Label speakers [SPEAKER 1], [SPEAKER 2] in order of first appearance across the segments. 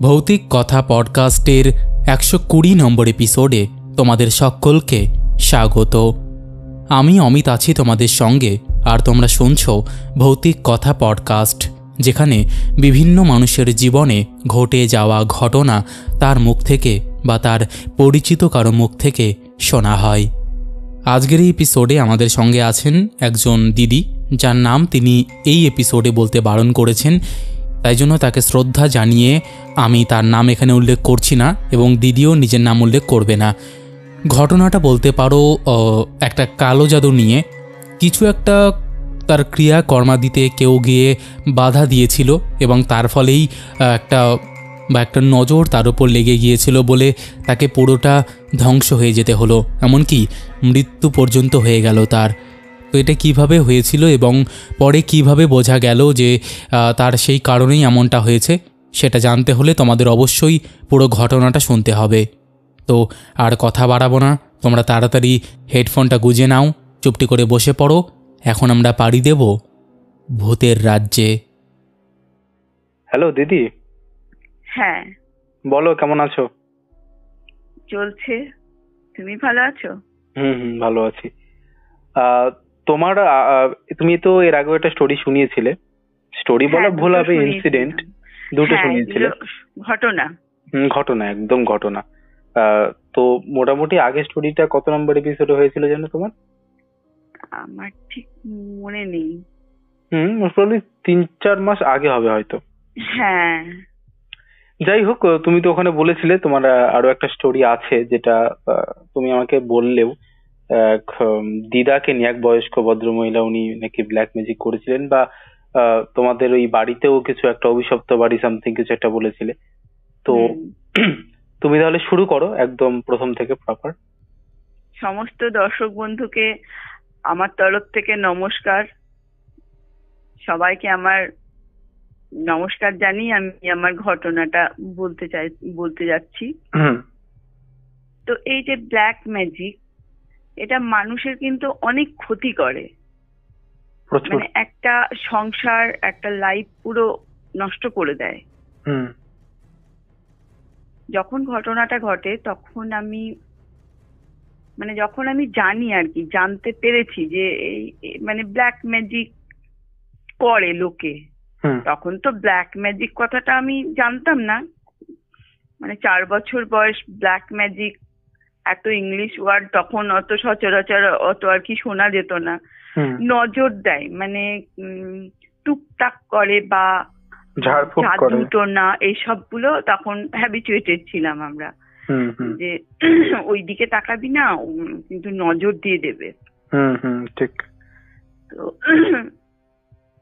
[SPEAKER 1] ভৌতিক কথা পডকাস্টের 120 নম্বর এপিসোডে তোমাদের সকলকে স্বাগত। আমি অমিত আছি তোমাদের সঙ্গে, আর তোমরা শুনছ ভৌতিক কথা পডকাস্ট, যেখানে বিভিন্ন মানুষের জীবনে ঘটে যাওয়া ঘটনা তার মুখ থেকে বা তার পরিচিত কারো মুখ থেকে শোনা হয়। আজকের এই এপিসোডে আমাদের সঙ্গে আছেন একজন দিদি, যার নাম তিনি এই এপিসোডে বলতে বারণ করেছেন, তাই জন্য তাকে শ্রদ্ধা জানিয়ে আমি তার নাম এখানে উল্লেখ করছি না এবং দিদিও নিজের নাম উল্লেখ করবে না। ঘটনাটা বলতে পারো একটা কালো জাদু নিয়ে। কিছু একটা তার ক্রিয়া কর্মাদিতে কেউ গিয়ে বাধা দিয়েছিল এবং তার ফলেই একটা নজর তার উপর লেগে গিয়েছিল বলে তাকে পুরোটা ধ্বংস হয়ে যেতে হলো, এমনকি মৃত্যু পর্যন্ত হয়ে গেল তার। তো এটা কিভাবে হয়েছিল এবং পরে কিভাবে বোঝা গেল যে তার সেই কারণেই এমনটা হয়েছে, সেটা জানতে হলে তোমাদের অবশ্যই পুরো ঘটনাটা শুনতে হবে। তো আর কথা বাড়াবো না, তোমরা তাড়াতাড়ি হেডফোনটা গুঁজে নাও, চুপটি করে বসে পড়ো। এখন আমরা পাড়ি দেব ভূতের রাজ্যে।
[SPEAKER 2] হ্যালো দিদি।
[SPEAKER 3] হ্যাঁ,
[SPEAKER 2] বলো, কেমন আছো?
[SPEAKER 3] চলছে। তুমি ভালো আছো?
[SPEAKER 2] ভালো আছি। তোমার তুমি তো এর আগে একটা স্টোরি শুনিয়েছিলে। স্টোরি বলা ভুল হবে, ইনসিডেন্ট দুটো শুনিয়েছিলে।
[SPEAKER 3] ঘটনা।
[SPEAKER 2] একদম ঘটনা। তো মোটামুটি আগে স্টোরিটা কত নম্বর এপিসোডে হয়েছিল জানো তোমার?
[SPEAKER 3] আমার ঠিক মনে নেই।
[SPEAKER 2] মোটামুটি 3-4 মাস আগে হবে হয়তো।
[SPEAKER 3] হ্যাঁ,
[SPEAKER 2] যাই হোক, তুমি তো ওখানে বলেছিলে তোমার আরো একটা স্টোরি আছে, যেটা তুমি আমাকে বললেও দিদাকে নিয়ে, এক বয়স্ক ভদ্রমহিলা, উনি নাকি ব্ল্যাক ম্যাজিক করেছিলেন, বা তোমাদের ওই বাড়িতেও কিছু একটা অভিশপ্ত বাড়ি সামথিং কিছু একটা বলেছিলে। তো তুমি তাহলে শুরু করো একদম প্রথম থেকে প্রপার।
[SPEAKER 3] সমস্ত দর্শক বন্ধুকে আমার তরফ থেকে নমস্কার। সবাইকে আমার নমস্কার জানিয়ে আমি আমার ঘটনাটা বলতে যাচ্ছি। তো এই যে ব্ল্যাক ম্যাজিক, এটা মানুষের কিন্তু অনেক ক্ষতি করে, মানে একটা সংসার, একটা লাইফ পুরো নষ্ট করে দেয়। যখন ঘটনাটা ঘটে তখন যখন আমি জানি আর কি, জানতে পেরেছি যে এই মানে ব্ল্যাক ম্যাজিক করে লোকে, তখন তো ব্ল্যাক ম্যাজিক কথাটা আমি জানতাম না। 4 বছর বয়স, ব্ল্যাক ম্যাজিক এত ইংলিশ ওয়ার্ড তখন অত সচরাচর অত আর কি শোনা যেত না। নজর দেয়, টুকটাক করে বা জাদু টোনা এইসবগুলো তখন হ্যাবিচুয়েটেড ছিলাম আমরা, যে ওই দিকে তাকাবি না, কিন্তু নজর দিয়ে দেবে।
[SPEAKER 2] ঠিক।
[SPEAKER 3] তো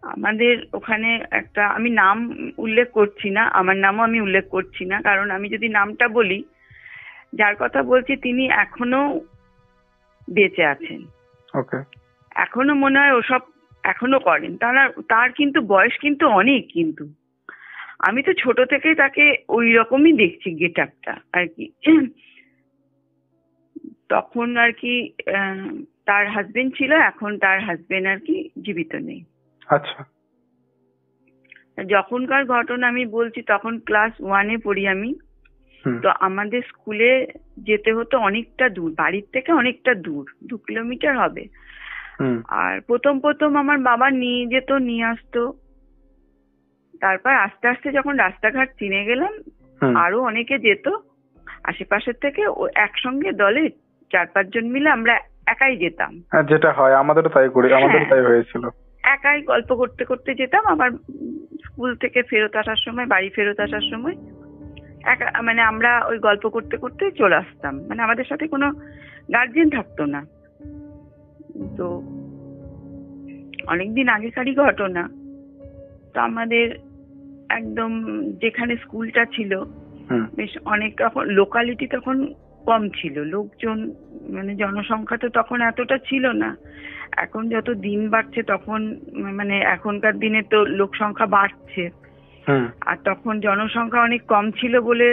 [SPEAKER 3] আমাদের ওখানে একটা, আমি নাম উল্লেখ করছি না, আমার নামও আমি উল্লেখ করছি না, কারণ আমি যদি নামটা বলি, যার কথা বলছি তিনি এখনো বেঁচে আছেন। এখনো মনে হয় ওসব এখনো করেন। তার কিন্তু বয়স কিন্তু অনেক, কিন্তু আমি তো ছোট থেকেই তাকে ওই রকমই দেখছি, গেট আপটা আর কি। তখন আর কি তার হাজবেন্ড ছিল, এখন তার হাজবেন্ড আর কি জীবিত নেই।
[SPEAKER 2] আচ্ছা।
[SPEAKER 3] যখনকার ঘটনা আমি বলছি, তখন ক্লাস 1-এ পড়ি আমি। তো আমাদের স্কুলে যেতে হতো অনেকটা দূর, বাড়ির থেকে অনেকটা দূর, 2 কিলোমিটার হবে। আর প্রথম আমার বাবা নিয়ে যেত, নিয়ে আসতো। তারপর আস্তে আস্তে যখন রাস্তাঘাট চিনে গেলাম, আরো অনেকে যেত আশেপাশের থেকে, একসঙ্গে দলে 4-5 জন মিলে আমরা একাই যেতাম।
[SPEAKER 2] যেটা হয় আমাদেরও তাই করি, আমাদের তাই হয়েছিল।
[SPEAKER 3] একাই গল্প করতে করতে যেতাম। আবার স্কুল থেকে ফেরত আসার সময়, বাড়ি ফেরত আসার সময় আমরা ওই গল্প করতে করতে চলে আসতাম। আমাদের সাথে কোনো গার্জিয়ান থাকতো না। তো অনেকদিন আগেকারই ঘটনা। তো আমাদের একদম যেখানে স্কুলটা ছিল, বেশ অনেক, তখন লোকালিটি তখন কম ছিল, লোকজন জনসংখ্যা তো তখন এতটা ছিল না। এখন যত দিন বাড়ছে তখন এখনকার দিনে তো লোক সংখ্যা বাড়ছে, আর তখন জনসংখ্যা অনেক কম ছিল বলে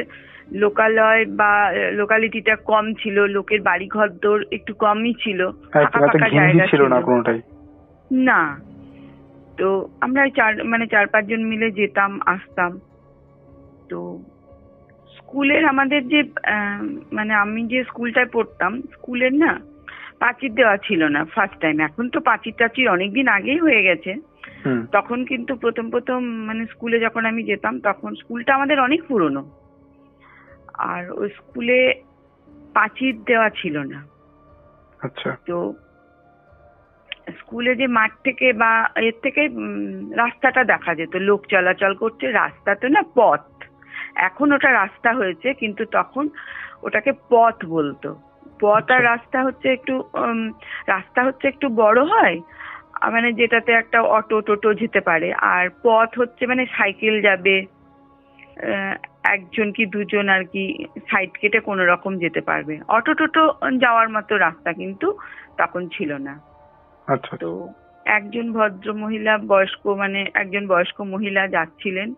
[SPEAKER 3] লোকালয় বা লোকালিটিটা কম ছিল, লোকের বাড়ি ঘর দোর একটু কমই ছিল, ফাঁকা ফাঁকা জায়গা ছিল না। তো আমরা 4-5 জন মিলে যেতাম, আসতাম। তো স্কুলের আমাদের যে মানে আমি যে স্কুলটায় পড়তাম, স্কুলের না পাঁচির দেওয়া ছিল না ফার্স্ট টাইম। এখন তো পাঁচির টাচির অনেকদিন আগেই হয়ে গেছে। তখন কিন্তু প্রথম প্রথম মানে স্কুলে যখন আমি যেতাম তখন স্কুলটা আমাদের অনেক পুরনো, আর ওই স্কুলে পাঁচির দেওয়া ছিল না।
[SPEAKER 2] আচ্ছা।
[SPEAKER 3] তো স্কুলে যে মাঠ থেকে বা এর থেকে রাস্তাটা দেখা যেত, লোক চলাচল করছে, রাস্তা তো না পথ। এখন ওটা রাস্তা হয়েছে, কিন্তু তখন ওটাকে পথ বলতো। পথ আর রাস্তা হচ্ছে একটু রাস্তা হচ্ছে একটু বড় হয়, মানে যেটাতে একটা অটো টোটো যেতে পারে, আর পথ হচ্ছে মানে সাইকেল যাবে, একজন কি দুজন আর কি সাইড কেটে কোনো রকম যেতে পারবে। অটো টোটো যাওয়ার মতো রাস্তা কিন্তু তখন ছিল না।
[SPEAKER 2] আচ্ছা।
[SPEAKER 3] তো একজন ভদ্র মহিলা, বয়স্ক মানে একজন বয়স্ক মহিলা যাচ্ছিলেন,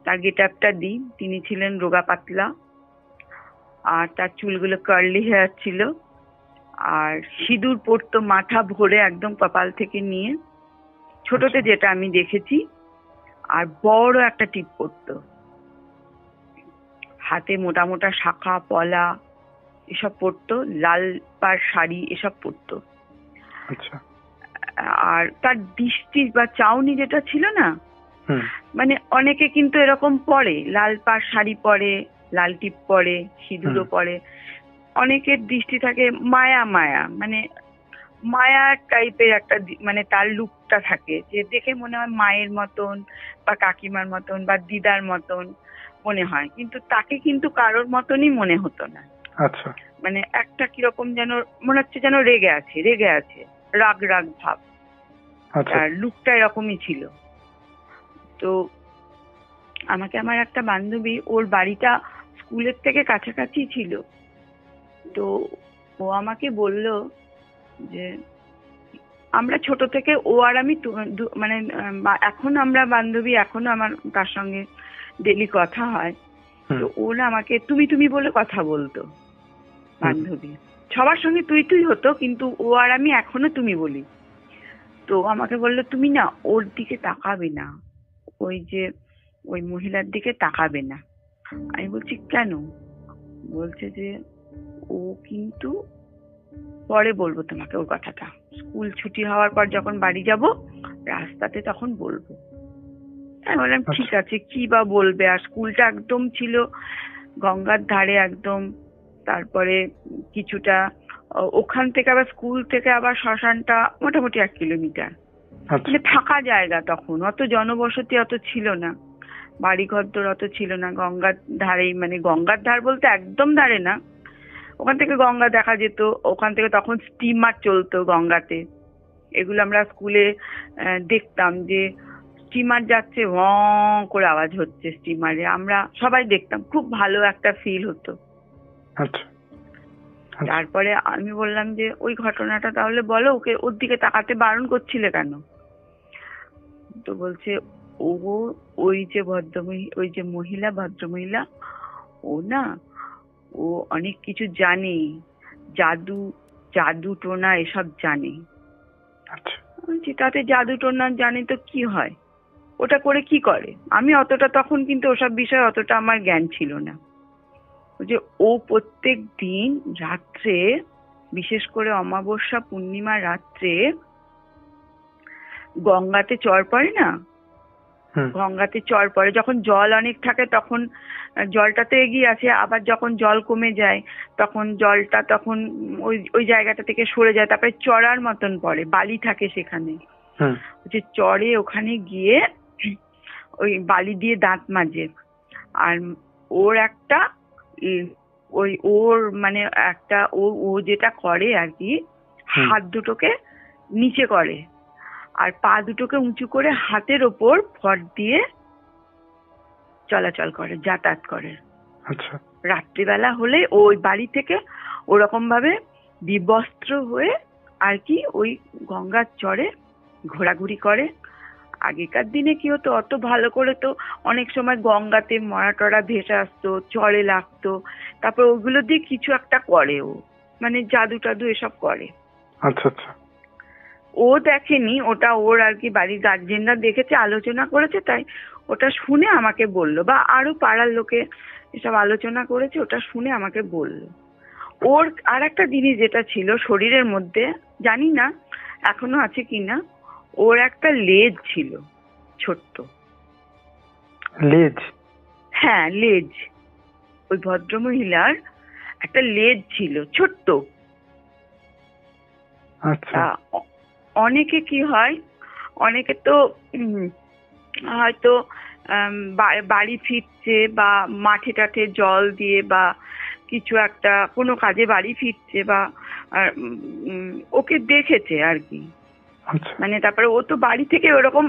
[SPEAKER 3] তার গেট আপটা দিই, তিনি ছিলেন রোগা পাতলা, আর তার চুলগুলো কার্লি হেয়ার ছিল, আর সিঁদুর পরতো মাথা ভরে একদম কপাল থেকে নিয়ে, ছোটতে যেটা আমি দেখেছি, আর বড় একটা টিপ পরতো, হাতে মোটা মোটা শাখা পলা এসব পরতো, লাল পাড় শাড়ি এসব পরতো।
[SPEAKER 2] আচ্ছা।
[SPEAKER 3] আর তার দৃষ্টি বা চাউনি যেটা ছিল না, মানে অনেকে কিন্তু এরকম পরে, লাল পাড় শাড়ি পরে, লাল টিপ পরে, সিঁদুরও পরে, অনেকের দৃষ্টি থাকে মায়া মায়া, মানে মায়া টাইপের একটা, মানে তার লুকটা থাকে যে দেখে মনে হয় মায়ের মতন বা কাকিমার মতন বা দিদার মতন মনে হয়, কিন্তু তাকে কিন্তু কারোর মতনই মনে হতো না।
[SPEAKER 2] আচ্ছা।
[SPEAKER 3] মানে একটা কিরকম যেন মনে হচ্ছে যেন রেগে আছে, রাগ রাগ ভাব, আর লুকটা এরকমই ছিল। তো আমাকে আমার একটা বান্ধবী, ওর বাড়িটা স্কুলের থেকে কাছাকাছি ছিল, তো ও আমাকে বলল যে আমরা ছোট থেকে, ও আর আমি মানে এখন আমরা বান্ধবী, এখনো আমার তার সঙ্গে ডেলি কথা হয়, তো ও না আমাকে তুমি তুমি বলে কথা বলতো। বান্ধবী সবার সঙ্গে তুই তুই হতো, কিন্তু ও আর আমি এখনো তুমি বলি। তো আমাকে বললো তুমি না ওর দিকে তাকাবে না, ওই মহিলার দিকে তাকাবে না। আমি বলছি কেন? বলছে যে ও কিন্তু, পরে বলবো তোমাকে ওর কথাটা, স্কুল ছুটি হওয়ার পর যখন বাড়ি যাব রাস্তাতে তখন বলবো। আমি বললাম ঠিক আছে, কি বা বলবে। আর স্কুলটা একদম ছিল গঙ্গার ধারে একদম, তারপরে কিছুটা ওখান থেকে আবার স্কুল থেকে আবার শ্মশানটা মোটামুটি 1 কিলোমিটার, মানে ফাঁকা জায়গা। তখন অত জনবসতি অত ছিল না, বাড়ি ঘরদোর অত ছিল না, গঙ্গার ধারেই, মানে গঙ্গার ধার বলতে একদম ধারে না, ওখান থেকে গঙ্গা দেখা যেত। ওখান থেকে তখন স্টিমার চলতো গঙ্গাতে, এগুলো আমরা স্কুলে দেখতাম যে স্টিমার যাচ্ছে, হ করে আওয়াজ হচ্ছে স্টিমারে, আমরা সবাই দেখতাম, খুব ভালো একটা ফিল হতো। তারপরে আমি বললাম যে ওই ঘটনাটা তাহলে বলো, ওকে ওর দিকে তাকাতে বারণ করছিলে কেন? তো বলছে ওই যে ভদ্রমহিলা, ও না, ও অনেক কিছু জানে, জাদু টোনা এসব জানে। বলছি তাতে জাদু টোনা জানে তো কি হয়, ওটা করে কি করে? আমি অতটা তখন কিন্তু ওসব বিষয়ে অতটা আমার জ্ঞান ছিল না। যে ও প্রত্যেক দিন রাত্রে, বিশেষ করে অমাবস্যা পূর্ণিমা রাত্রে গঙ্গাতে চর পড়ে না, গঙ্গাতে চর পড়ে, যখন জল অনেক থাকে তখন জলটাতে এগিয়ে আসে, আবার যখন জল কমে যায় তখন জলটা তখন ওই জায়গাটা থেকে সরে যায়, তারপরে চড়ার মতন পড়ে, বালি থাকে সেখানে। যে চড়ে ওখানে গিয়ে ওই বালি দিয়ে দাঁত মাজে, আর ওর একটা মানে একটা ও যেটা করে আর কি, হাত দুটোকে নিচে করে আর পা দুটোকে উঁচু করে হাতের ওপর ফট দিয়ে চলাচল করে, যাতায়াত করে। রাত্রিবেলা হলে ওই বাড়ি থেকে ওরকম ভাবে বিবস্ত্র হয়ে আর কি ওই গঙ্গার চরে ঘোরাঘুরি করে। আগেকার দিনে কি হতো, অত ভালো করে তো অনেক সময় গঙ্গাতে মরা টরা ভেসে আসতো, চরে লাগতো, তারপর ওগুলো দিয়ে কিছু একটা করে, ও মানে জাদু টাদু এসব করে। ও দেখেনি ওটা, ওর আর কি বাড়ির গার্জেনরা দেখেছে, আলোচনা করেছে, তাই ওটা শুনে আমাকে বললো, বা আরো পাড়ার লোকে এসব আলোচনা করেছে, ওটা শুনে আমাকে বললো। ওর আর একটা জিনিস যেটা ছিল শরীরের মধ্যে, জানি না এখনো আছে কিনা, ওর একটা লেজ ছিল ছোট্ট।
[SPEAKER 2] লেজ?
[SPEAKER 3] হ্যাঁ, লেজ। ওই ভদ্রমহিলার একটা লেজ ছিল ছোট্ট।
[SPEAKER 2] আচ্ছা।
[SPEAKER 3] অনেকে কি হয়, অনেকে তো হয়তো বাড়ি ফিরছে বা মাঠে টাঠে জল দিয়ে বা কিছু একটা কোনো কাজে বাড়ি ফিরছে বা ওকে দেখেছে আর কি। মানে তারপরে ও তো বাড়ি থেকে ওরকম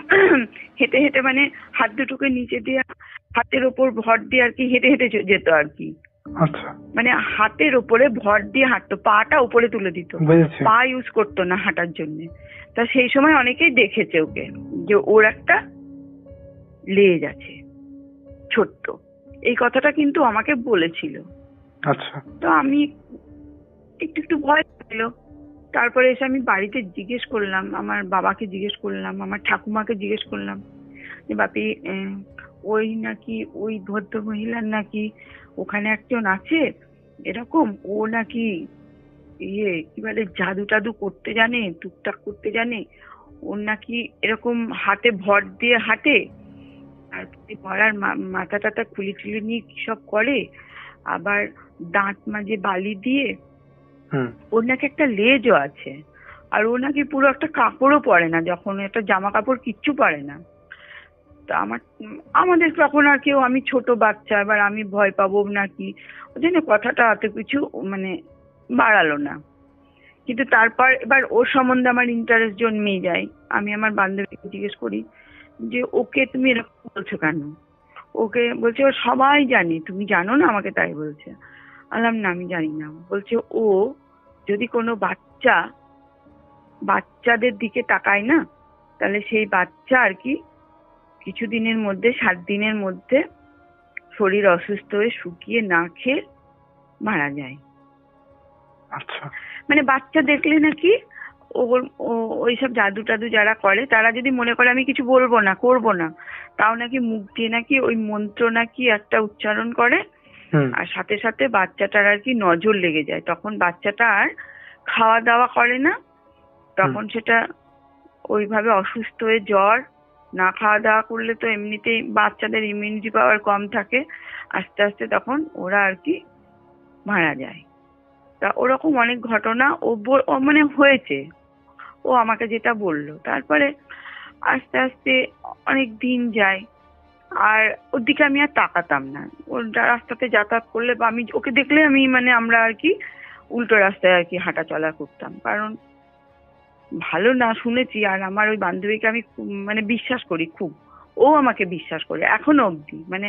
[SPEAKER 3] হেঁটে হেঁটে মানে হাত দুটোকে নিচে দিয়ে হাতের ওপর ভর দিয়ে আর কি হেঁটে হেঁটে যেত আর কি। মানে হাতের ওপরে ভর দিয়ে হাঁটতো, পাটা উপরে তুলে দিত, পা ইউজ করতো না হাঁটার জন্য। তা সেই সময় অনেকেই দেখেছে ওকে, যে ওর একটা লেজ আছে ছোট্ট। এই কথাটা কিন্তু আমাকে বলেছিল।
[SPEAKER 2] আচ্ছা।
[SPEAKER 3] তো আমি একটু ভয় পেল। তারপরে এসে আমি বাড়িতে জিজ্ঞেস করলাম, আমার বাবাকে জিজ্ঞেস করলাম, আমার ঠাকুমাকে জিজ্ঞেস করলাম যে বাপি, ওই নাকি ওই ভদ্র মহিলার নাকি ওখানে একজন আছে এরকম, ও নাকি কি বলে জাদু টাদু করতে জানে, টুকটাক করতে জানে, ওর নাকি এরকম হাতে ভর দিয়ে হাঁটে, আর মরার মাথা টাথা খুলি টুলি নিয়ে কি সব করে, আবার দাঁত মাঝে বালি দিয়ে, ওর নাকি একটা লেজও আছে, আর ও নাকি পুরো একটা কাপড়ও পরে না, যখন একটা জামা কাপড় কিচ্ছু পরে না। তা আমাদের তখন আর কেউ, আমি ছোট বাচ্চা, এবার আমি ভয় পাবো নাকি, ওই জন্য কথাটা অত কিছু মানে বাড়ালো না। কিন্তু তারপর এবার ওর সম্বন্ধে আমার ইন্টারেস্ট জন্মেই যায়। আমি আমার বান্ধবীকে জিজ্ঞেস করি যে ওকে তুমি এরকম বলছো কেন? ওকে বলছে ও সবাই জানে, তুমি জানো না? আমাকে তাই বলছে। বললাম না, আমি জানি না। বলছে ও যদি কোনো বাচ্চাদের দিকে তাকায় না, তাহলে সেই বাচ্চা আর কি কিছুদিনের মধ্যে, 7 দিনের মধ্যে শরীর অসুস্থ হয়ে শুকিয়ে না খেয়ে মারা যায়।
[SPEAKER 2] আচ্ছা।
[SPEAKER 3] মানে বাচ্চা দেখলে নাকি ওইসব জাদু টাদু যারা করে, তারা যদি মনে করে আমি কিছু বলবো না, করবো না, তাও নাকি মুখ দিয়ে নাকি ওই মন্ত্র নাকি একটা উচ্চারণ করে, আর সাথে সাথে বাচ্চাটার আর কি নজর লেগে যায়। তখন বাচ্চাটা আর খাওয়া দাওয়া করে না, তখন সেটা ওইভাবে অসুস্থ হয়ে জ্বর, না খাওয়া দাওয়া করলে তো এমনিতেই বাচ্চাদের ইমিউনিটি পাওয়ার কম থাকে, আস্তে আস্তে তখন ওরা আর কি মারা যায়। তা ওরকম অনেক ঘটনা ও মানে হয়েছে, ও আমাকে যেটা বললো। তারপরে আস্তে আস্তে অনেক দিন যায়, আর ওর দিকে আমি আর তাকাতাম না। ওর রাস্তাতে যাতায়াত করলে বা আমি ওকে দেখলে আমি মানে আমরা আর কি উল্টো রাস্তায় আর কি হাঁটা চলা করতাম, কারণ ভালো না শুনেছি। আর আমার ওই বান্ধবীকে আমি মানে বিশ্বাস করি খুব, ও আমাকে বিশ্বাস করে এখনো অবধি। মানে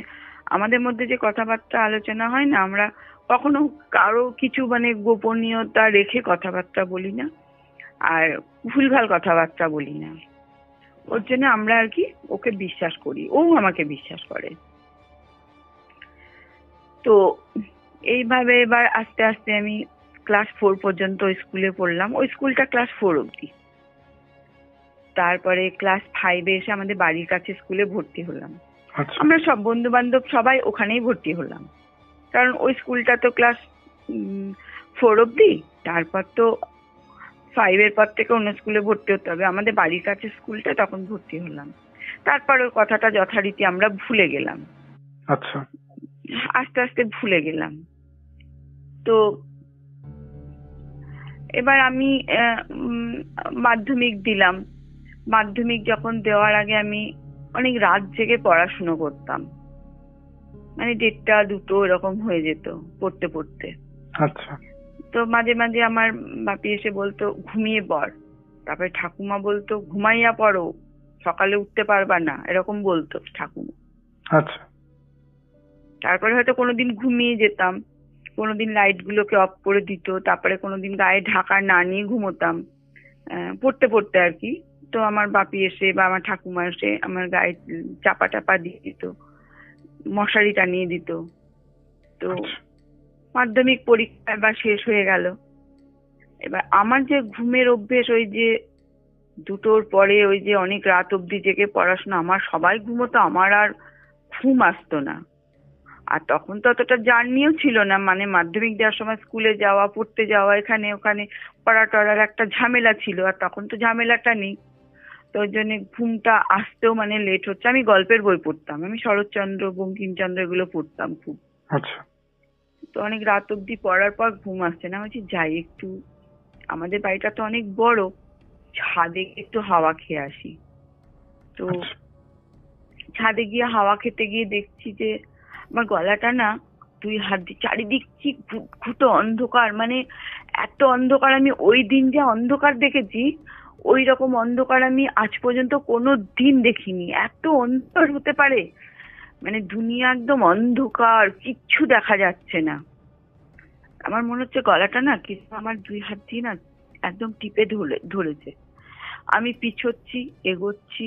[SPEAKER 3] আমাদের মধ্যে যে কথাবার্তা আলোচনা হয় না, আমরা কখনো কারো কিছু মানে গোপনীয়তা রেখে কথাবার্তা বলি না, আর ভুলভাল কথাবার্তা বলি না। ওর জন্য আমরা আর কি ওকে বিশ্বাস করি, ও আমাকে বিশ্বাস করে। তো এইভাবে এবার আস্তে আস্তে আমি ক্লাস 4 পর্যন্ত ওই স্কুলে পড়লাম। ওই স্কুলটা ক্লাস 4 অবধি। তারপরে ক্লাস 5-এ এসে আমাদের বাড়ির কাছে স্কুলে ভর্তি হলাম। আমরা সব বন্ধু বান্ধব সবাই ওখানেই ভর্তি হলাম, কারণ ওই স্কুলটা তো ক্লাস 4 অবধি, তারপর তো 5-এর পর থেকে অন্য স্কুলে ভর্তি হতে হবে। আমাদের বাড়ির কাছে স্কুলটা, তখন ভর্তি হলাম। তারপর ওই কথাটা যথারীতি আমরা ভুলে গেলাম।
[SPEAKER 2] আচ্ছা।
[SPEAKER 3] আস্তে আস্তে ভুলে গেলাম। তো এবার আমি মাধ্যমিক দিলাম। মাধ্যমিক যখন দেওয়ার আগে আমি অনেক রাত জেগে পড়াশুনো করতাম, মানে 1টা 2টো এরকম হয়ে যেত পড়তে পড়তে।
[SPEAKER 2] আচ্ছা।
[SPEAKER 3] তো মাঝে মাঝে আমার বাপি এসে বলতো ঘুমিয়ে পড়, তারপরে ঠাকুমা বলতো ঘুমাইয়া পড়ো, সকালে উঠতে পারবা না, এরকম বলতো ঠাকুমা।
[SPEAKER 2] আচ্ছা।
[SPEAKER 3] তারপরে হয়তো কোনোদিন ঘুমিয়ে যেতাম, কোনোদিন লাইট গুলোকে অফ করে দিত, তারপরে কোনোদিন গায়ে ঢাকা না নিয়ে ঘুমোতাম পড়তে পড়তে আর কি। তো আমার বাপি এসে বা আমার ঠাকুমা এসে আমার গায়ে চাপা টাপা দিয়ে দিত, মশারি টানিয়ে দিত। তো মাধ্যমিক পরীক্ষা এবার শেষ হয়ে গেল। এবার আমার যে ঘুমের অভ্যেস, ওই যে 2টোর পরে ওই যে অনেক রাত অব্দি জেগে পড়াশোনা, আমার সবাই ঘুমোতো, আমার আর ঘুম আসতো না। আর তখন তো অতটা জার্নিও ছিল না, মানে মাধ্যমিক দেওয়ার সময় স্কুলে যাওয়া, পড়তে যাওয়া, এখানে ওখানে পড়া টড়ার একটা ঝামেলা ছিল, আর তখন তো ঝামেলাটা নেই। তো ওই জন্য ঘুমটা আসতেও মানে লেট হচ্ছে। আমি গল্পের বই পড়তাম, আমি শরৎচন্দ্র, বঙ্কিমচন্দ্র এগুলো পড়তাম খুব।
[SPEAKER 2] আচ্ছা।
[SPEAKER 3] তো অনেক রাত অব্দি পড়ার পর ঘুম আসছে না, বলছি যাই একটু, আমাদের বাড়িটা তো অনেক বড়, ছাদে একটু হাওয়া খেয়ে আসি। তো ছাদে গিয়ে হাওয়া খেতে গিয়ে দেখছি যে আমার গলাটা না 2 হাত দিয়ে চারিদিক কি ঘুটো অন্ধকার, মানে এত অন্ধকার, আমি ওই দিন যা অন্ধকার দেখেছি ওই রকম অন্ধকার আমি আজ পর্যন্ত কোনো দিন দেখিনি। এত অন্ধকার হতে পারে, মানে দুনিয়া একদম অন্ধকার, কিচ্ছু দেখা যাচ্ছে না। আমার মনে হচ্ছে গলাটা না কিছু আমার 2 হাত দিয়ে না একদম টিপে ধরেছে। আমি পিছোচ্ছি, এগোচ্ছি,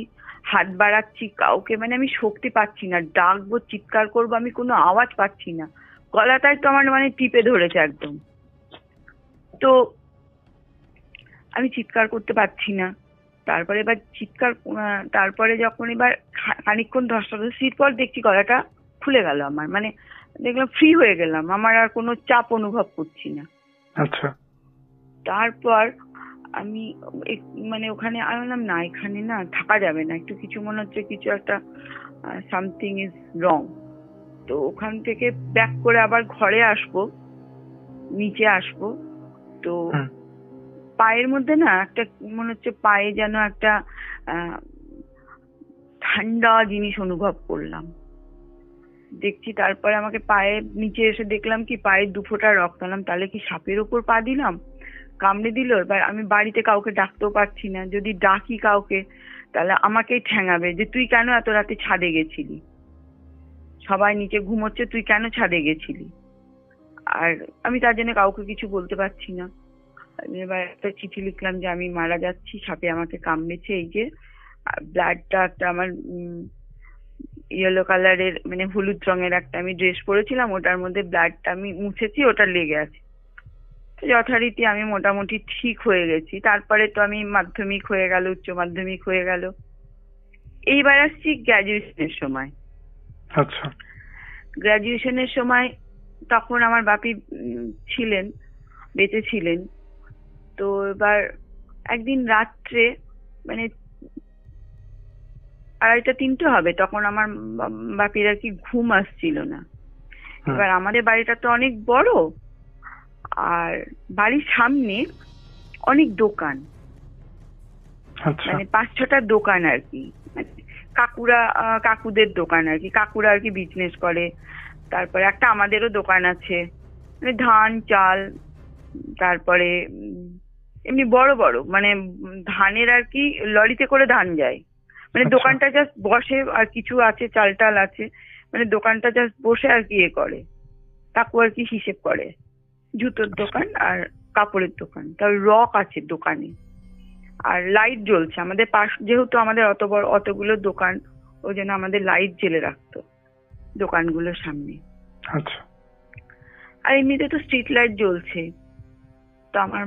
[SPEAKER 3] হাত বাড়াচ্ছি, কাউকে মানে আমি শক্তি পাচ্ছি না, ডাকবো, চিৎকার করবো, আমি কোনো আওয়াজ পাচ্ছি না, গলাটাই তো আমার মানে টিপে ধরেছে একদম। তো আমি চিৎকার করতে পারছি না। তারপরে এবার তারপরে যখন এবার খানিকক্ষণ ধস্তাধস্তির পর দেখছি গলাটা খুলে গেল আমার, মানে দেখলাম ফ্রি হয়ে গেলাম, আমার আর কোনো চাপ অনুভব করছি না।
[SPEAKER 2] আচ্ছা।
[SPEAKER 3] তারপর আমি মানে ওখানে আমি বললাম না, এখানে না থাকা যাবে না, একটু কিছু মনে হচ্ছে কিছু একটা সামথিং ইজ রং। তো ওখান থেকে ব্যাক করে আবার ঘরে আসবো, নিচে আসবো, তো পায়ের মধ্যে না একটা মনে হচ্ছে পায়ে যেন একটা ঠান্ডা জিনিস অনুভব করলাম। দেখছি তারপরে আমাকে পায়ে নিচে এসে দেখলাম কি পায়ের 2 ফোঁটা রক্ত। তাহলে কি সাপের ওপর পা দিলাম, কামড়ে দিল। এবার আমি বাড়িতে কাউকে ডাকতেও পারছি না, যদি ডাকি কাউকে তাহলে আমাকেই ঠ্যাঙাবে যে তুই কেন এত রাতে ছাদে গেছিলি, সবাই নিচে ঘুমোচ্ছে, তুই কেন ছাদে গেছিলি। আর আমি তার জন্য কাউকে কিছু বলতে পারছি না। এবার একটা চিঠি লিখলাম যে আমি মারা যাচ্ছি, সাপে আমাকে কামড়েছে, এই যে ব্লাডটা একটা আমার ইয়েলো কালারের মানে হলুদ রঙের একটা আমি ড্রেস পরেছিলাম, ওটার মধ্যে ব্লাডটা আমি মুছেছি, ওটা লেগে আছে। যথারীতি আমি মোটামুটি ঠিক হয়ে গেছি। তারপরে তো আমি মাধ্যমিক হয়ে গেল, উচ্চ মাধ্যমিক হয়ে গেল। এইবার আসছি গ্র্যাজুয়েশনের সময়।
[SPEAKER 2] আচ্ছা।
[SPEAKER 3] গ্র্যাজুয়েশনের সময় তখন আমার বাপি ছিলেন, বেঁচে ছিলেন। তো এবার একদিন রাত্রে মানে 2:30-3টে হবে, তখন আমার বাপির আর কি ঘুম আসছিল না। এবার আমাদের বাড়িটা তো অনেক বড়, আর বাড়ির সামনে অনেক দোকান, মানে 5-6টা দোকান আর কি, কাকুদের দোকান আর কি, কাকুরা আর কি বিজনেস করে। তারপরে একটা আমাদেরও দোকান আছে, মানে ধান চাল, তারপরে এমনি বড় বড় মানে ধানের আর কি লরিতে করে ধান যায়, মানে দোকানটা জাস্ট বসে, আর কিছু আছে চাল টাল আছে, মানে দোকানটা জাস্ট বসে আর কি করে, কাকু আর কি হিসেব করে। জুতোর দোকান আর কাপড়ের দোকান, তার রক আছে দোকানে, আর লাইট জ্বলছে আমাদের পাশ, যেহেতু আমাদের অতগুলো দোকান, ওই জন্য আমাদের লাইট জ্বেলে রাখতো দোকানগুলোর সামনে।
[SPEAKER 2] আচ্ছা।
[SPEAKER 3] আর এমনিতে তো স্ট্রিট লাইট জ্বলছে। তো আমার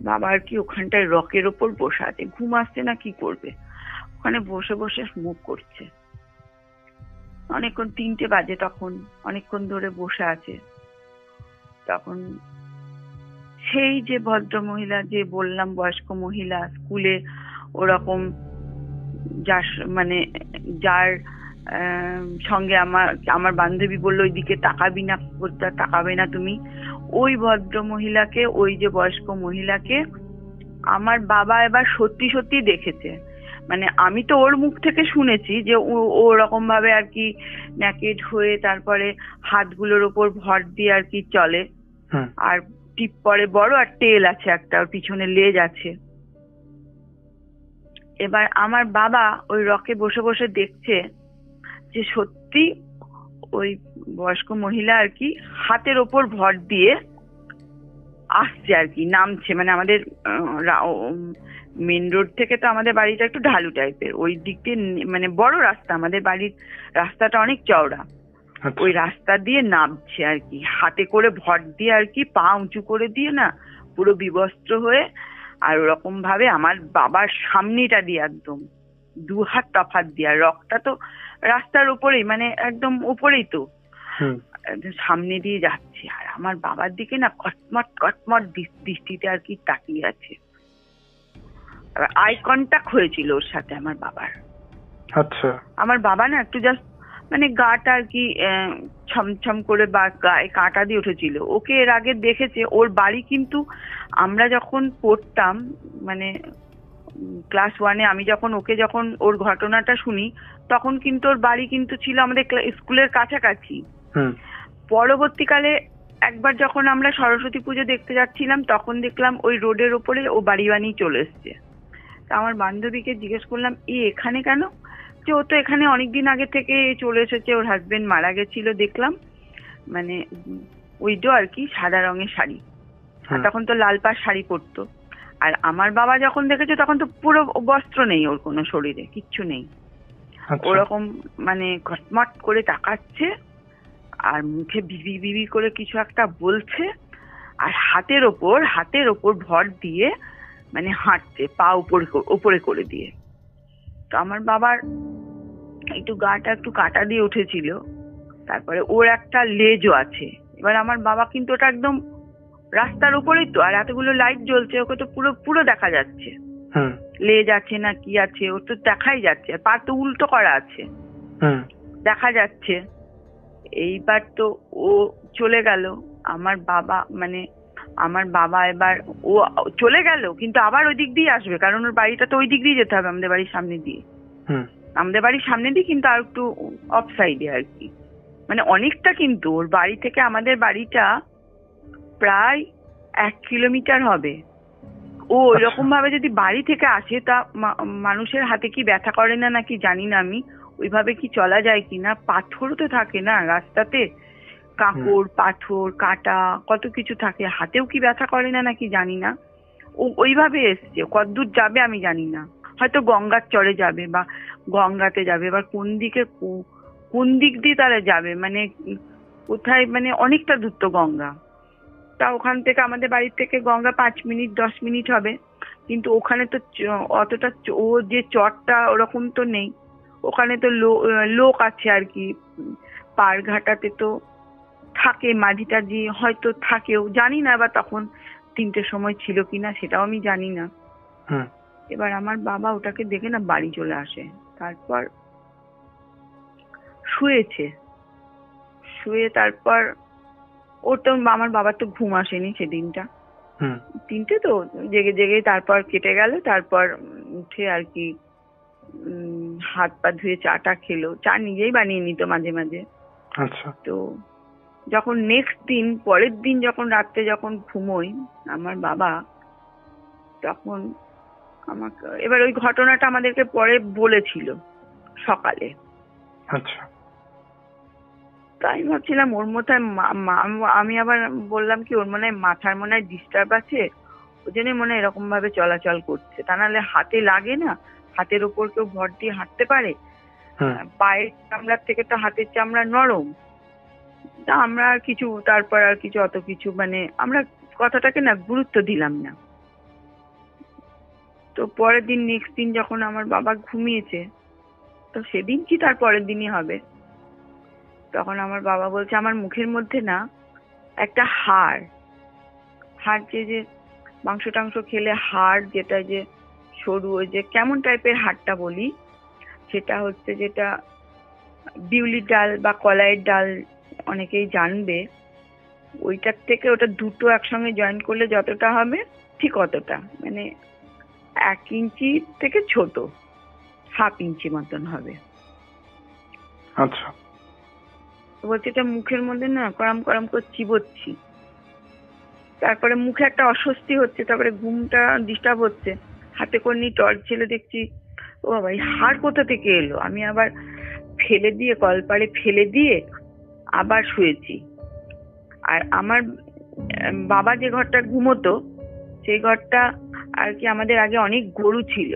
[SPEAKER 3] বাবা আর কি ওখানটায় রকের ওপর বসে আছে, ঘুম আসছে না, কি করবে, ওখানে বসে বসে স্মোক করছে অনেকক্ষণ। 3টে বাজে তখন, অনেকক্ষণ ধরে বসে আছে। তখন সেই যে ভদ্র মহিলা, যে বললাম বয়স্ক মহিলা, স্কুলে ওরকম যার সঙ্গে আমার বান্ধবী বললো ওইদিকে তাকাবি না, তাকাবে না তুমি, ওই ভদ্র মহিলাকে, ওই যে বয়স্ক মহিলাকে আমার বাবা এবার সত্যি সত্যি দেখেছে। মানে আমি তো ওর মুখ থেকে শুনেছি যে ওরকম ভাবে আর কি ন্যাকেড হয়ে তারপরে হাতগুলোর ওপর ভর দিয়ে আর কি চলে, আর টিপ পরে বড়, আর টেল আছে একটা, ওর পিছনে লেজ আছে। এবার আমার বাবা ওই রকে বসে বসে দেখছে যে সত্যি ওই বয়স্ক মহিলা আর কি হাতের ওপর ভর দিয়ে আসছে আর কি, নামছে। মানে আমাদের মেন রোড থেকে তো আমাদের বাড়িটা একটু ঢালু টাইপের, ওই দিক দিয়ে মানে বড় রাস্তা, আমাদের বাড়ির রাস্তাটা অনেক চওড়া, ওই রাস্তা দিয়ে নামছে আর কি, হাতে করে ভর দিয়ে আর কি, পা উঁচু করে দিয়ে না, পুরো বিবস্ত্র হয়ে আর ওরকম ভাবে আমার বাবার সামনেটা দিয়ে একদম 2 হাত তফাৎ দিয়া, রকটা তো রাস্তার উপরেই, মানে একদম উপরেই তো, সামনে দিয়ে যাচ্ছে। আর আমার বাবার দিকে না কটমট কটমট দৃষ্টিতে আর কি তাকিয়ে আছে। আই কন্টাক্ট হয়েছিল ওর সাথে আমার বাবার।
[SPEAKER 2] আচ্ছা।
[SPEAKER 3] আমার বাবা না একটু জাস্ট মানে গাটা আর কি ছমছম করে বা গায়ে কাঁটা দিয়ে উঠেছিল। ওকে এর আগে দেখেছে, ওর বাড়ি কিন্তু আমরা যখন পড়তাম মানে ক্লাস 1-এ, আমি যখন ওর ঘটনাটা শুনি তখন কিন্তু ওর বাড়ি কিন্তু ছিল আমাদের স্কুলের কাছাকাছি। পরবর্তীকালে একবার যখন আমরা সরস্বতী পুজো দেখতে যাচ্ছিলাম তখন দেখলাম ওই রোডের ওপরে ও বাড়ি বানিয়ে চলে এসছে। তা আমার বান্ধবীকে জিজ্ঞেস করলাম, এখানে কেন? যে ও তো এখানে অনেকদিন আগে থেকে চলে এসেছে, ওর হাজবেন্ড মারা গেছিল দেখলাম, মানে উইডো আর কি, সাদা রঙের শাড়ি, আর তখন তো লাল পাড় শাড়ি পরতো। আর আমার বাবা যখন দেখেছে তখন তো পুরো বস্ত্র নেই, ওর কোনো শরীরে কিচ্ছু নেই। ওরকম মানে ঘটমট করে তাকাচ্ছে আর মুখে বিবি বিবি করে কিছু একটা বলছে, আর হাতের ওপর ভর দিয়ে মানে হাঁটছে, পা উপরে করে দিয়ে। তো আমার বাবার একটু গাটা একটু কাটা দিয়ে উঠেছিল। তারপরে ওর একটা লেজও আছে। এবার আমার বাবা কিন্তু ওটা একদম রাস্তার উপরেই তো, আর এতগুলো লাইট জ্বলছে, ওকে তো পুরো দেখা যাচ্ছে লেজ আছে না কি আছে, ওর তো দেখাই যাচ্ছে। পা তো উল্টো করা আছে, দেখা যাচ্ছে। এইবার তো ও চলে গেল। আমার বাবা এবার ও চলে গেল, কিন্তু আবার ওই দিক দিয়ে আসবে, কারণ ওর বাড়িটা তো ওই দিক দিয়ে যেতে হবে, আমাদের বাড়ির সামনে দিয়ে। কিন্তু আর একটু অফ সাইডে আর কি, মানে অনেকটা, কিন্তু ওর বাড়ি থেকে আমাদের বাড়িটা প্রায় 1 কিলোমিটার হবে। ও ওইরকম ভাবে যদি বাড়ি থেকে আসে, তা মানুষের হাতে কি ব্যথা করে না নাকি জানি না আমি, ওইভাবে কি চলা যায় কিনা। পাথরও তো থাকে না রাস্তাতে, কাঁকড় পাথর কাটা কত কিছু থাকে, হাতেও কি ব্যথা করে না নাকি জানি না। ও ওইভাবে এসছে, কতদূর যাবে আমি জানি না, হয়তো গঙ্গার চরে যাবে বা গঙ্গাতে যাবে, এবার কোন দিক দিয়ে তারা যাবে, মানে কোথায়, মানে অনেকটা দূর তো গঙ্গা। তা ওখান থেকে আমাদের বাড়ির থেকে গঙ্গা 5 মিনিট 10 মিনিট হবে, কিন্তু ওখানে তো অতটা ও যে চরটা ওরকম তো নেই, ওখানে তো লোক আছে আর কি, পাড়ঘাটাতে তো থাকে, মাঝিটাজি হয়তো থাকেও, জানি না। এবার তখন 3টের সময় ছিল কিনা সেটাও আমি জানি না। এবার আমার বাবা ওটাকে দেখে না বাড়ি চলে আসে। তারপর শুয়ে তারপর ওর তো, আমার বাবার তো ঘুম আসেনি সেদিনটা, 3টে তো জেগে তারপর কেটে গেল। তারপর উঠে আর কি হাত পা ধুয়ে চাটা খেলো, চা নিজেই বানিয়ে নিত মাঝে মাঝে।
[SPEAKER 2] আচ্ছা।
[SPEAKER 3] তো যখন নেক্সট দিন, পরের দিন যখন রাত্রে যখন ঘুমোই আমার বাবা, তখন আমাকে এবার ওই ঘটনাটা আমাদেরকে পরে বলেছিল সকালে।
[SPEAKER 2] আচ্ছা।
[SPEAKER 3] তাই ভাবছিলাম ওর মধ্যে, আমি আবার বললাম কি, ওর মনে হয় মাথার মনে হয় ডিস্টার্ব আছে, ওই জন্য মনে হয় এরকম ভাবে চলাচল করছে, তা নাহলে হাতে লাগে না, হাতের ওপর কেউ ভর দিয়ে হাঁটতে পারে, পায়ের চামড়ার থেকে তো হাতের চামড়া নরম। তা আমরা তারপর আর কিছু অত কিছু মানে আমরা কথাটাকে না গুরুত্ব দিলাম না। তো পরের দিন, নেক্সট দিন যখন আমার বাবা ঘুমিয়েছে, তো সেদিন কি তার পরের দিনই হবে, তখন আমার বাবা বলছে আমার মুখের মধ্যে না একটা হাড় যে মাংস টাংস খেলে হাড়, যেটা যে সরু, ওই যে কেমন টাইপের হাড়টা বলি, সেটা হচ্ছে যেটা বিউলির ডাল বা কলাইয়ের ডাল অনেকেই জানবে, ওইটার থেকে ওটা দুটো একসঙ্গে জয়েন করলে যতটা হবে ঠিক অতটা, মানে 1 ইঞ্চি থেকে ছোট, 1/2 ইঞ্চি মতন হবে।
[SPEAKER 2] আচ্ছা।
[SPEAKER 3] বলছে এটা মুখের মধ্যে না করাম করাম করে চিবোচ্ছি, তারপরে মুখে একটা অস্বস্তি হচ্ছে, তারপরে ঘুমটা ডিস্টার্ব হচ্ছে, হাতে করে নিয়ে টর্চ ছেলে দেখছি, ও বাবা এই হাড় কোথা থেকে এলো। আমি আবার কলপাড়ে ফেলে দিয়ে আবার শুয়েছি। আর আমার বাবা যে ঘরটা ঘুমোতো, সেই ঘরটা আর কি আমাদের আগে অনেক গরু ছিল,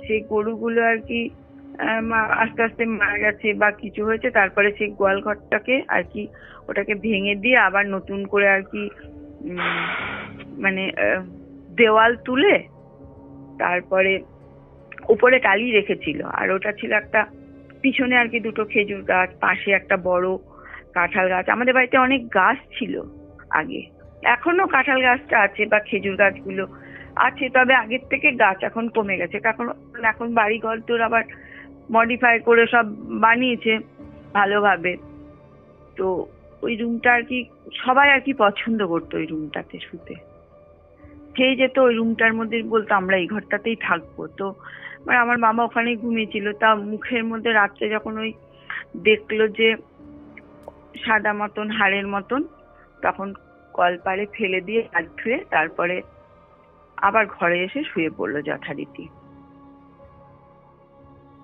[SPEAKER 3] সেই গরুগুলো আর কি আস্তে আস্তে মারা গেছে বা কিছু হয়েছে, তারপরে সেই গোয়াল ঘরটাকে আর কি ওটাকে ভেঙে দিয়ে আবার নতুন করে আর কি মানে দেওয়াল তুলে তারপরে উপরে টালি রেখেছিল, আর ওটা ছিল একটা পিছনে আর কি দুটো খেজুর গাছ, পাশে একটা বড় কাঁঠাল গাছ। আমাদের বাড়িতে অনেক গাছ ছিল আগে, এখনো কাঁঠাল গাছটা আছে বা খেজুর গাছগুলো আছে, তবে আগের থেকে গাছ এখন কমে গেছে। এখন বাড়িঘর তোর আবার মডিফাই করে সব বানিয়েছে ভালোভাবে। তো ওই রুমটা আর কি সবাই আর কি পছন্দ করতো, ওই রুমটাতে শুতে। সেই যেত ওই রুমটার মধ্যে, বলতো আমরা এই ঘরটাতেই থাকবো। তো আমার মামা ওখানেই ঘুমিয়েছিল। তা মুখের মধ্যে রাত্রে যখন ওই দেখলো যে সাদা মতন হাড়ের মতন, তখন কলপারে ফেলে দিয়ে হাত ধুয়ে তারপরে আবার ঘরে এসে শুয়ে পড়লো যথারীতি।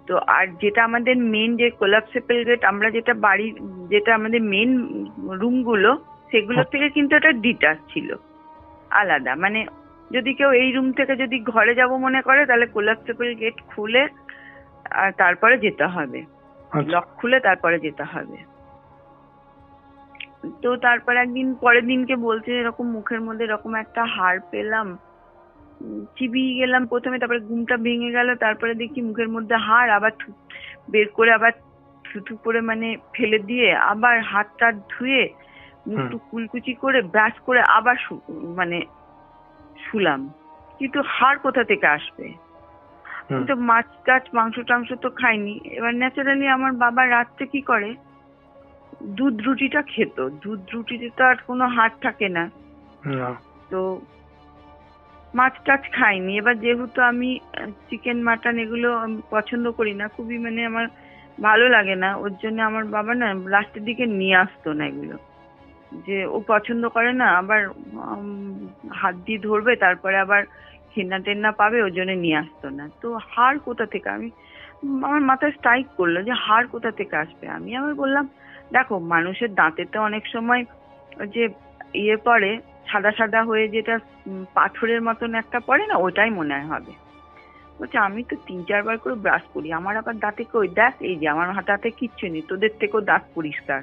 [SPEAKER 3] তো আর যেটা আমাদের মেন যে কোলাপসেবল গেট, আমরা যেটা বাড়ির যেটা আমাদের মেন রুমগুলো, সেগুলো থেকে কিন্তু এটা ডিটাচ ছিল, আলাদা। মানে যদি কেউ এই রুম থেকে যদি ঘরে যাব মনে করে, তাহলে কোলাপসেবল গেট খুলে আর তারপরে যেতে হবে, লক খুলে তারপরে যেতে হবে। তো তারপর একদিন পরের দিনকে বলছে এরকম মুখের মধ্যে এরকম একটা হাড় পেলাম, চিবিয়ে গেলাম প্রথমে, তারপরে ঘুমটা ভেঙে গেল, তারপরে দেখি মুখের মধ্যে হাড়, আবার বের করে আবার থুথু করে মানে ফেলে দিয়ে আবার হাতটা ধুয়ে মুখটু কুলকুচি করে ব্রাশ করে আবার মানে শুলাম। কিন্তু হাড় কোথা থেকে আসবে? তো মাছ টাছ মাংস টাংস তো খাইনি। এবার ন্যাচারালি আমার বাবা রাত্রে কি করে, দুধ রুটিটা খেত। দুধ রুটিতে তো আর কোনো হাড় থাকে না, তো মাছ টাছ খাইনি। এবার যেহেতু আমি চিকেন মাটন এগুলো পছন্দ করি না, খুবই মানে আমার ভালো লাগে না, ওর জন্য আমার বাবা না লাস্টের দিকে নিয়ে আসতো না এগুলো, যে ও পছন্দ করে না, আবার হাত দিয়ে ধরবে তারপরে আবার ঘেন্না টেন্না পাবে, ওর জন্য নিয়ে আসতো না। তো হাড় কোথা থেকে, আমার মাথায় স্ট্রাইক করলো যে হাড় কোথা থেকে আসবে। আমি আবার বললাম, দেখো মানুষের দাঁতেতে অনেক সময় যে ইয়ে পড়ে সাদা সাদা হয়ে, যেটা পাথরের মতন একটা পড়ে না, ওটাই মনে হয় হবে। বলছে আমি তো 3-4 বার করে ব্রাশ করি, আমার আবার দাঁতে কই, দেখ এই যে আমার হাতে কিচ্ছু নেই, তোদের থেকেও দাঁত পরিষ্কার।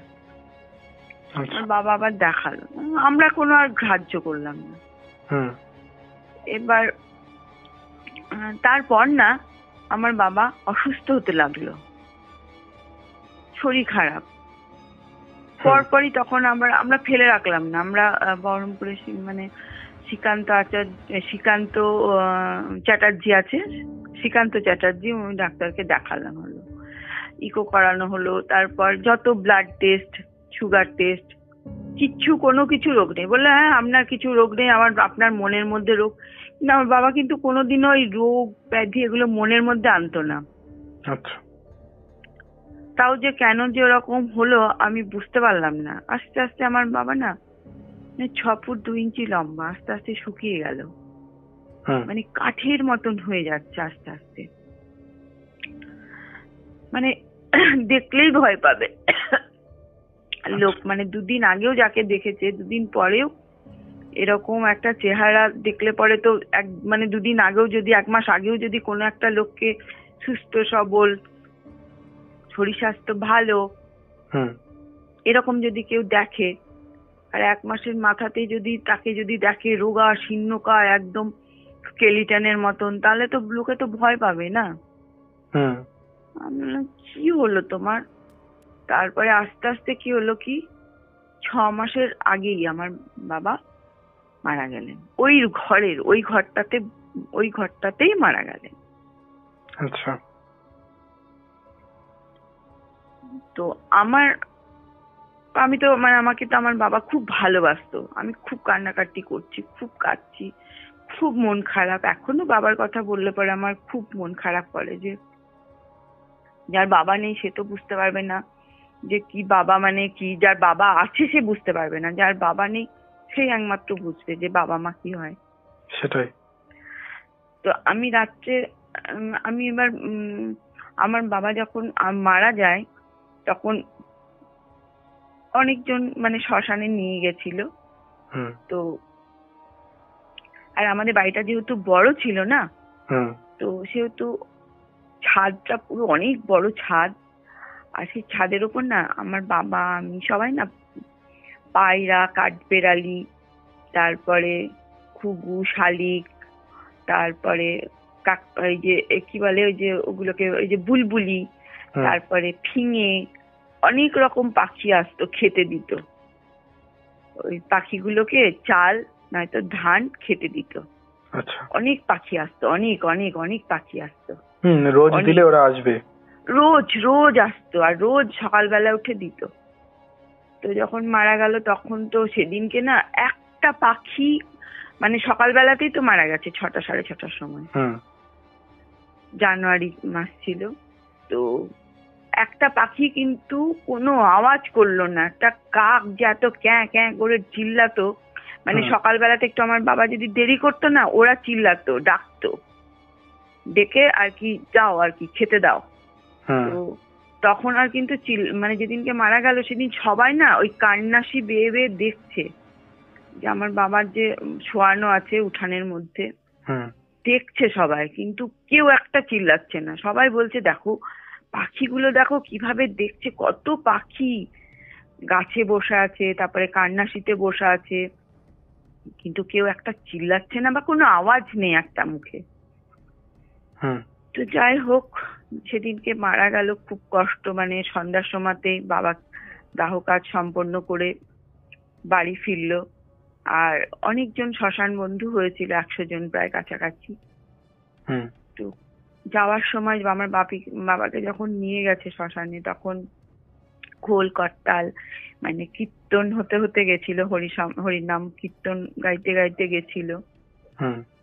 [SPEAKER 3] বাবা আবার দেখালো, আমরা কোনো আর গ্রাহ্য করলাম না। এবার তারপর না আমার বাবা অসুস্থ হতে লাগলো, শরীর খারাপ। পরপরই তখন আমরা ফেলে রাখলাম না, আমরা বহরমপুরে মানে শ্রীকান্ত চ্যাটার্জি আছে, শ্রীকান্ত চ্যাটার্জি, ওই ডাক্তারকে দেখালাম, হলো ইকো করানো হলো, তারপর যত ব্লাড টেস্ট, সুগার টেস্ট, কোনো কিছু রোগ নেই। বললে হ্যাঁ আপনার কিছু রোগ নেই, আপনার মনের মধ্যে রোগ। না, আমার বাবা কিন্তু কোনোদিনও ওই রোগ ব্যাধি এগুলো মনের মধ্যে আনতো না।
[SPEAKER 2] আচ্ছা।
[SPEAKER 3] তাও যে কেন যে ওরকম হলো আমি বুঝতে পারলাম না। আস্তে আস্তে আমার বাবা না 6 ফুট 2 ইঞ্চি লম্বা, আস্তে আস্তে শুকিয়ে গেল, মানে কাঠের মতন হয়ে যাচ্ছে আস্তে আস্তে, মানে দেখলেই ভয় পাবে লোক। মানে 2 দিন আগেও যাকে দেখেছে, 2 দিন পরেও এরকম একটা চেহারা দেখলে পরে তো মানে 2 দিন আগেও যদি 1 মাস আগেও যদি কোনো একটা লোককে সুস্থ সবল শরীর স্বাস্থ্য ভালো এরকম যদি কেউ দেখে, আর 1 মাসের মাথাতেই যদি তাকে যদি দেখে রোগা শীর্ণকায় একদম স্কেলিটনের মতন, তাহলে তো লোকে তো ভয় পাবে না। আমি বললাম কি হলো তোমার? তারপরে আস্তে আস্তে কি হলো কি, 6 মাসের আগেই আমার বাবা মারা গেলেন, ওই ঘরটাতেই মারা গেলেন।
[SPEAKER 2] আচ্ছা।
[SPEAKER 3] তো আমি তো মানে আমাকে তো আমার বাবা খুব ভালোবাসতো, আমি খুব কান্নাকাটি করছি, খুব কাঁদছি, খুব মন খারাপ। এখনো বাবার কথা বললে পরে আমার খুব মন খারাপ করে, যে যার বাবা নেই সে তো বুঝতে পারবে না যে কি বাবা মানে কি, যার বাবা আছে সে বুঝতে পারবে না, যার বাবা নেই সেই একমাত্র বুঝবে যে বাবা মা কি হয়।
[SPEAKER 2] সেটাই।
[SPEAKER 3] তো আমি রাত্রে আমি এবার আমার বাবা যখন মারা যায় তখন অনেকজন মানে শ্মশানে নিয়ে গেছিল। তো আর আমাদের বাড়িটা যেহেতু বড় ছিল না, তো সেহেতু ছাদটা পুরো অনেক বড় ছাদ, আর সেই ছাদের ওপর না আমার বাবা আমি সবাই না পায়রা, কাঠবেড়ালি, তারপরে ঘুঘু, শালিক, তারপরে ওই যে কি বলে ওই যে ওগুলোকে ওই যে বুলবুলি, তারপরে ফিঙে, অনেক রকম পাখি আসতো, খেতে দিত। ওই পাখিগুলোকে চাল নয়তো ধান খেতে দিত।
[SPEAKER 2] আচ্ছা,
[SPEAKER 3] অনেক পাখি আসতো, অনেক অনেক অনেক পাখি আসতো।
[SPEAKER 2] রোজ দিলে ওরা আসবে?
[SPEAKER 3] রোজ রোজ আসতো, আর রোজ সকালবেলা উঠে দিত। তো যখন মারা গেল তখন তো সেদিনকে না একটা পাখি, মানে সকালবেলাতেই তো মারা গেছে 6টা 6:30টার সময়, জানুয়ারি মাস ছিল। তো একটা পাখি কিন্তু কোনো আওয়াজ করলো না। একটা কাক যে এত ক্যাঁ ক্যাঁ করে চিল্লাতো, মানে সকালবেলাতে একটু আমার বাবা যদি দেরি করতো না, ওরা চিল্লাতো, ডাকতো, ডেকে আর কি যাও আর কি খেতে দাও। তো তখন আর কিন্তু মানে যেদিনকে মারা গেল সেদিন সবাই না ওই কান্নাসি বেয়ে বেয়ে দেখছে যে আমার বাবার যে শোয়ানো আছে উঠানের মধ্যে, দেখছে সবাই, কিন্তু কেউ একটা চিল্লাচ্ছে না। সবাই বলছে দেখো পাখিগুলো দেখো কিভাবে দেখছে, কত পাখি গাছে বসে আছে, তারপরে কান্নাসিতে বসে আছে, কিন্তু কেউ একটা চিল্লাচ্ছে না বা কোনো আওয়াজ নেই একটা মুখে। তো যাই হোক, সেদিনকে মারা গেল, খুব কষ্ট। মানে সন্ধ্যার সময়তে বাবা দাহ কাজ সম্পন্ন করে বাড়ি ফিরলো। আর অনেকজন শ্মশান বন্ধু হয়েছিল, 100 জন প্রায় কাছাকাছি। তো যাওয়ার সময় আমার বাবাকে যখন নিয়ে গেছে শ্মশানে, তখন খোল করতাল মানে কীর্তন হতে হতে গেছিল, হরিনাম কীর্তন গাইতে গাইতে গেছিল।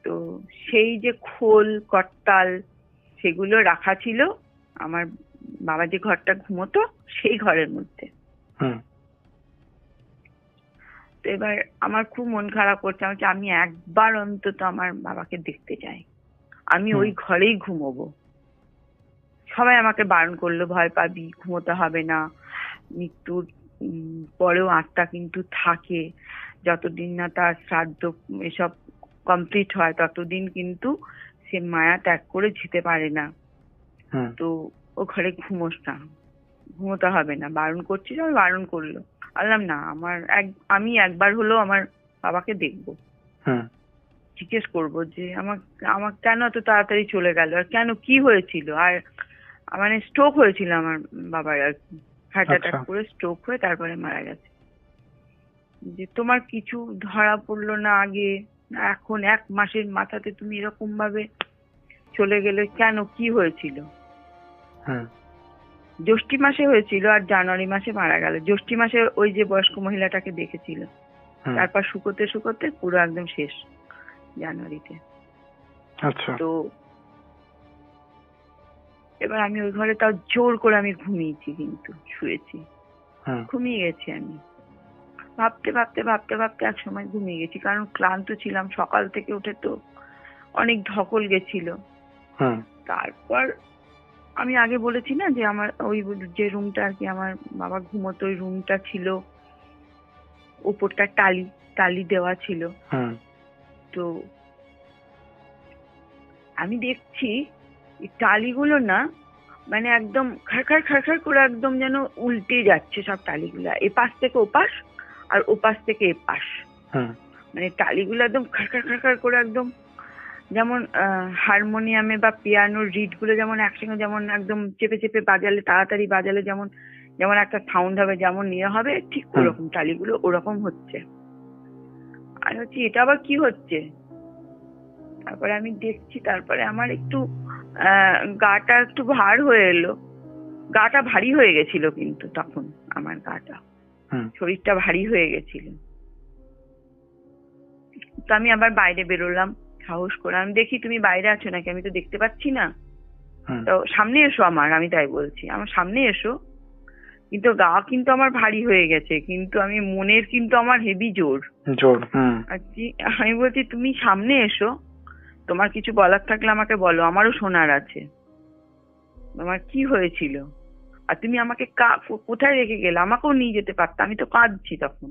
[SPEAKER 3] তো সেই যে খোল করতাল সেগুলো রাখা ছিল আমার বাবা যে ঘরটা ঘুমোতো সেই ঘরের মধ্যে। তো এবার আমার খুব মন খারাপ করছে, আমি একবার অন্তত আমার বাবাকে দেখতে চাই, আমি ওই ঘরেই ঘুমোবো। সবাই আমাকে বারণ করলো, ভয় পাবি, ঘুমোতে হবে না, মৃত্যুর পরেও আত্মা কিন্তু থাকে, যতদিন না তার শ্রাদ্ধ এসব কমপ্লিট হয় ততদিন কিন্তু সে মায়া ত্যাগ করে যেতে পারে না। তো ও ঘরে ঘুমোস না, ঘুমোতে হবে না, বারণ করছিস। আমি বারণ করলো, বললাম না, আমি একবার হলেও আমার বাবাকে দেখবো, জিজ্ঞেস করবো যে আমার কেন এত তাড়াতাড়ি চলে গেল, আর কেন, কি হয়েছিল। আর মানে স্ট্রোক হয়েছিল আমার বাবার, আর কি হার্ট অ্যাটাক করে স্ট্রোক হয়ে তারপরে মারা গেছে। যে তোমার কিছু ধরা পড়লো না আগে, এখন 1 মাসের মাথাতে তুমি এরকম ভাবে চলে গেলে কেন, কি হয়েছিল? জ্যৈষ্ঠী মাসে হয়েছিল আর জানুয়ারি মাসে মারা গেল। জ্যৈষ্ঠী মাসে ওই যে বয়স্ক মহিলাটাকে দেখেছিল, তারপর শুকোতে শুকোতে পুরো একদম শেষ জানুয়ারিতে। তো এবার আমি ওই ঘরে তাও জোর করে আমি ঘুমিয়েছি, কিন্তু শুয়েছি, ঘুমিয়ে গেছি। আমি ভাবতে ভাবতে ভাবতে ভাবতে এক সময় ঘুমিয়ে গেছি, কারণ ক্লান্ত ছিলাম, সকাল থেকে উঠে তো অনেক ধকল গেছিল। তারপর আমি আগে বলেছি না যে আমার ওই যে রুমটা আর কি আমার বাবা ঘুমোতো, ওই রুমটা ছিল উপরটা টালি দেওয়া ছিল। তো আমি দেখছি এই টালিগুলো না মানে একদম খাড়খাড় খাড়খাড় করে একদম যেন উল্টে যাচ্ছে সব টালিগুলা, এপাশ থেকে ওপাশ আর ওপাশ থেকে এপাশ। মানে টালিগুলো একদম খাড়খাড় খাড়খাড় করে, একদম যেমন হারমোনিয়ামে বা পিয়ানোর রিড গুলো যেমন একসঙ্গে যেমন একদম চেপে চেপে বাজালে, তাড়াতাড়ি বাজালে যেমন যেমন একটা সাউন্ড হবে, যেমন নিয়ে হবে, ঠিক ওরকম টালিগুলো ওরকম হচ্ছে। আর হচ্ছে এটা আবার কি হচ্ছে, তারপরে আমি দেখছি, তারপরে আমার একটু গাটা একটু ভার হয়ে এলো, গাটা ভারী হয়ে গেছিল, কিন্তু তখন আমার গাটা, শরীরটা ভারী হয়ে গেছিল। তো আমি আবার বাইরে বেরোলাম সাহস করে, আমি দেখি তুমি বাইরে আছো নাকি, আমি তো দেখতে পাচ্ছি না। তো সামনে এসো আমি তাই বলছি, আমার সামনে এসো। কিন্তু গা কিন্তু আমার ভারী হয়ে গেছে, কিন্তু আমি মনের কিন্তু আমার হেভি জোর। আমি বলছি তুমি সামনে এসো, তোমার কিছু বলার থাকলে আমাকে বলো, আমারও শোনার আছে, তোমার কি হয়েছিল, আর তুমি আমাকে কোথায় রেখে গেলে, আমাকেও নিয়ে যেতে পারতে, আমি তো কাঁদছি তখন,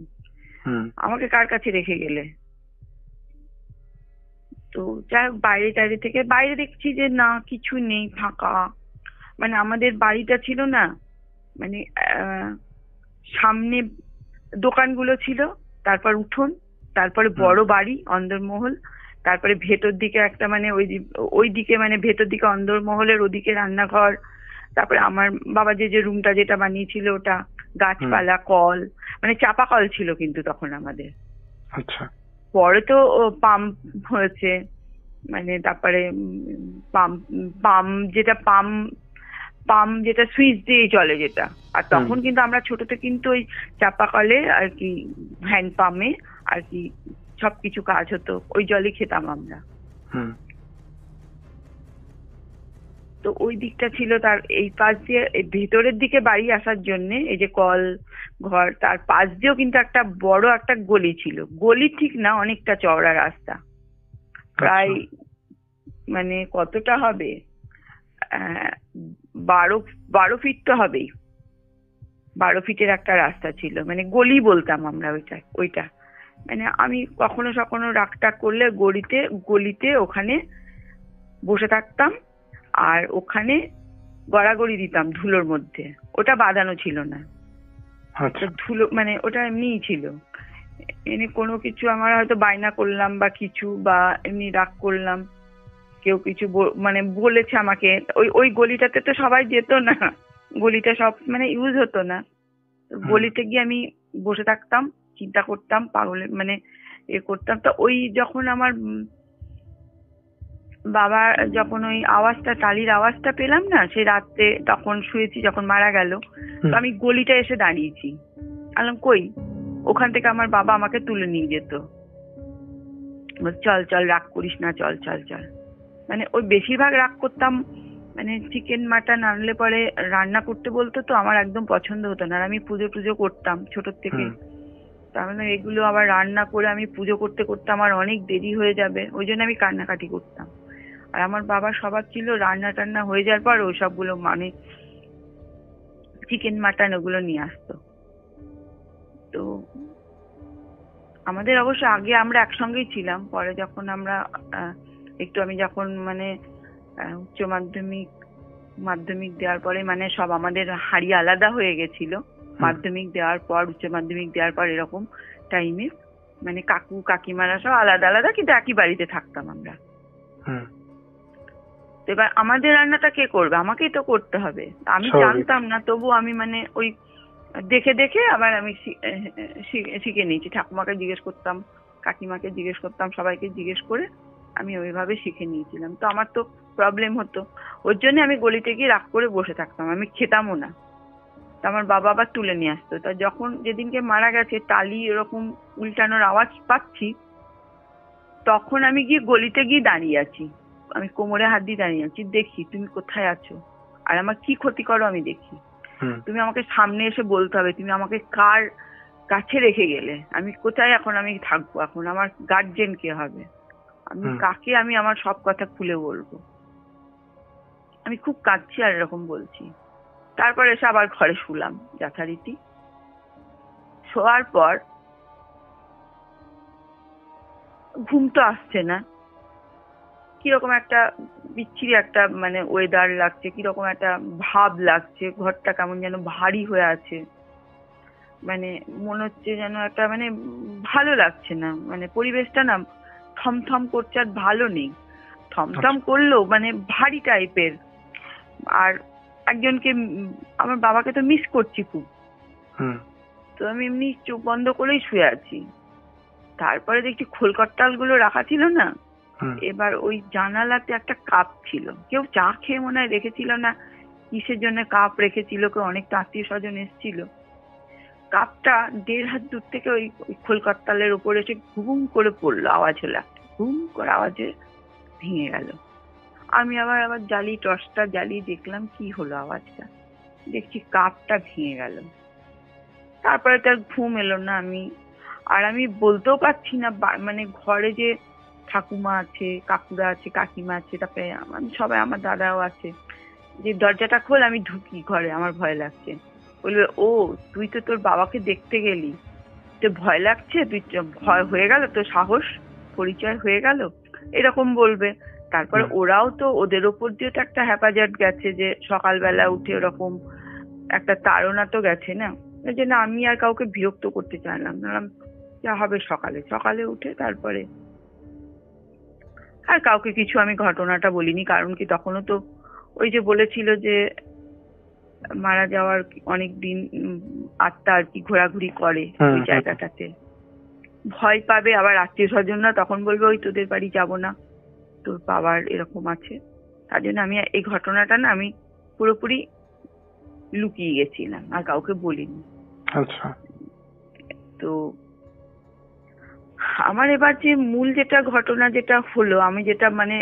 [SPEAKER 3] আমাকে কার কাছে রেখে গেলে। তো যাই হোক, বাইরে দেখছি যে না, কিছু নেই, ফাঁকা। মানে আমাদের বাড়িটা ছিল না, মানে সামনে দোকানগুলো ছিল, তারপর উঠোন, তারপরে বড় বাড়ি অন্দরমহল, তারপরে ভেতর দিকে একটা মানে ওই দিকে মানে ভেতর দিকে অন্দরমহলের ওদিকে রান্নাঘর, তারপরে আমার বাবা যে রুমটা যেটা বানিয়েছিল ওটা, গাছপালা, কল, মানে চাপা কল ছিল কিন্তু তখন আমাদের।
[SPEAKER 2] আচ্ছা।
[SPEAKER 3] পরে তো পাম্প হয়েছে, মানে তারপরে পাম্প পাম্প যেটা সুইচ দিয়ে চলে যেটা। আর তখন কিন্তু আমরা ছোটতে কিন্তু ওই চাপা কলে আর কি হ্যান্ড পাম্পে আর কি সবকিছু কাজ হতো, ওই জলই খেতাম আমরা। তো ওই দিকটা ছিল। তার এই পাশ দিয়ে ভেতরের দিকে বাড়ি আসার জন্য এই যে কল ঘর, তার পাশ দিয়েও কিন্তু একটা বড় একটা গলি ছিল। গলি ঠিক না, অনেকটা চওড়া রাস্তা, প্রায় মানে কতটা হবে 12 ফিট তো হবেই, 12 ফিটের একটা রাস্তা ছিল, মানে গলি বলতাম আমরা ওইটা। মানে আমি কখনো সখনো রাগ টাগ করলে গলিতে ওখানে বসে থাকতাম, আর ওখানে গড়াগড়ি দিতাম ধুলোর মধ্যে। ওটা বাঁধানো ছিল না, ধুলো মানে ওটা এমনিই ছিল। এমনি কোনো কিছু আমার হয়তো বায়না করলাম বা কিছু, বা এমনি রাগ করলাম, কেউ কিছু মানে বলেছে আমাকে, ওই গলিটাতে তো সবাই যেত না, গলিটা সব মানে ইউজ হতো না। গলিতে গিয়ে আমি বসে থাকতাম, চিন্তা করতাম, পাগলে মানে করতাম। তো ওই যখন আমার বাবা যখন ওই আওয়াজটা, টালির আওয়াজটা পেলাম না সেই রাত্রে, তখন শুয়েছি যখন মারা গেল, তো আমি গলিটা এসে দাঁড়িয়েছি। বললাম কই, ওখান থেকে আমার বাবা আমাকে তুলে নিয়ে যেত, চল চল রাগ করিস না, চল চল চল। মানে ওই বেশিরভাগ রাগ করতাম, মানে চিকেন মাটন আনলে পরে রান্না করতে বলতো, তো আমার একদম পছন্দ হতো না। আর আমি পুজো করতাম ছোটোর থেকে, তার মানে এগুলো আবার রান্না করে আমি পুজো করতে করতে আমার অনেক দেরি হয়ে যাবে, ওই জন্য আমি কান্নাকাটি করতাম। আর আমার বাবার স্বভাব ছিল রান্না টান্না হয়ে যাওয়ার পর ওই সবগুলো মানে চিকেন মাটন ওগুলো নিয়ে আসতো। তো আমাদের অবশ্য আগে আমরা একসঙ্গেই ছিলাম, পরে যখন আমরা আমি যখন মানে উচ্চ মাধ্যমিক দেওয়ার পরে মানে সব আমাদের হাড়ি আলাদা হয়ে গেছিল। মাধ্যমিক দেওয়ার পর, উচ্চ মাধ্যমিক দেওয়ার পর এরকম টাইমে মানে কাকু কাকিমারা সব আলাদা আলাদা, কিন্তু একই বাড়িতে থাকতাম আমরা। এবার আমাদের রান্নাটা কে করবে, আমাকেই তো করতে হবে। আমি জানতাম না, তবু আমি মানে ওই দেখে দেখে আবার আমি শিখে নিয়েছি। ঠাকুমাকে জিজ্ঞেস করতাম, কাকিমাকে জিজ্ঞেস করতাম, সবাইকে জিজ্ঞেস করে আমি ওইভাবে শিখে নিয়েছিলাম। তো আমার তো প্রবলেম হতো, ওর জন্য আমি গলিতে গিয়ে রাগ করে বসে থাকতাম, আমি খেতামও না। তো আমার বাবা আবার তুলে নিয়ে আসতো। তা যখন যেদিনকে মারা গেছে টালি এরকম উল্টানোর আওয়াজ পাচ্ছি, তখন আমি গিয়ে গলিতে গিয়ে দাঁড়িয়ে আছি, আমি কোমরে হাত দিয়ে দাঁড়িয়ে আছি, দেখি তুমি কোথায় আছো আর আমার কি ক্ষতি করো আমি দেখি। তুমি আমাকে সামনে এসে বলতে হবে তুমি আমাকে কার কাছে রেখে গেলে, আমি কোথায় এখন আমি থাকবো, এখন আমার গার্জেন কে হবে, আমি কাকে আমি আমার সব কথা খুলে বলবো। আমি খুব কাঁদছি আর এরকম বলছি। তারপর এসে আবার ঘরে শুলাম যথারীতি। শোয়ার পর ঘুম তো আসছে না, কিরকম একটা বিচ্ছিরি একটা মানে ওয়েদার লাগছে, কিরকম একটা ভাব লাগছে, ঘরটা কেমন যেন ভারী হয়ে আছে, মানে মনে হচ্ছে যেন একটা মানে ভালো লাগছে না, মানে পরিবেশটা না থমথম করছে, আর ভালো নেই। থমথম করলেও মানে ভারী টাইপের। আর একজনকে, আমার বাবাকে তো মিস করছি খুব। তো আমি এমনি চোখ বন্ধ করেই শুয়ে আছি। তারপরে দেখছি খোলকট্টাল গুলো রাখা ছিল না, এবার ওই জানালাতে একটা কাপ ছিল, কেউ চা খেয়ে মনে হয় রেখেছিল না কিসের জন্য কাপ রেখেছিল, কেউ অনেকটা আত্মীয় স্বজন এসেছিল। কাপটা 1.5 হাত দূর থেকে ওই খোলকট্টালের উপরে এসে ঘুম করে পড়লো, আওয়াজ হলো একটা, ঘুম করে আওয়াজে ভেঙে গেল। আমি আবার টর্চটা জ্বালিয়ে দেখলাম কি হলো আওয়াজটা, দেখছি কাপটা ভেঙে গেল। তারপরে তার ঘুম এলো না। আমি বলতেও পারছি না, মানে ঘরে যে ঠাকুমা আছে, কাকুরা আছে, কাকিমা আছে, তারপরে সবাই, আমার দাদাও আছে, যে দরজাটা খোল, আমি ঢুকি ঘরে, আমার ভয় লাগছে। বলবে ও তুই তো তোর বাবাকে দেখতে গেলি, তোর ভয় লাগছে, তুই ভয় হয়ে গেল, তোর সাহস পরিচয় হয়ে গেল, এরকম বলবে। তারপরে ওরাও তো, ওদের ওপর দিয়ে তো একটা হেফাজত গেছে, যে সকালবেলা উঠে ওরকম একটা তাড়না তো গেছে না। ওই জন্য আমি আর কাউকে বিরক্ত করতে চাইলাম না, যা হবে সকালে উঠে তারপরে আর কাউকে কিছু আমি ঘটনাটা বলিনি, কারণ কি তখনও তো ওই যে বলেছিল যে মারা যাওয়ার অনেক দিন আত্মা আর কি ঘোরাঘুরি করে ওই জায়গাটাতে, ভয় পাবে, আবার আত্মীয় স্বজনরা তখন বলবে ওই তোদের বাড়ি যাব না, তোর বাবার এরকম আছে। তার জন্য আমি এই ঘটনাটা না আমি পুরোপুরি লুকিয়ে গেছিলাম, আর কাউকে বলিনি।
[SPEAKER 4] আচ্ছা।
[SPEAKER 3] তো আমার এবার যে মূল যেটা ঘটনা যেটা হলো, আমি যেটা মানে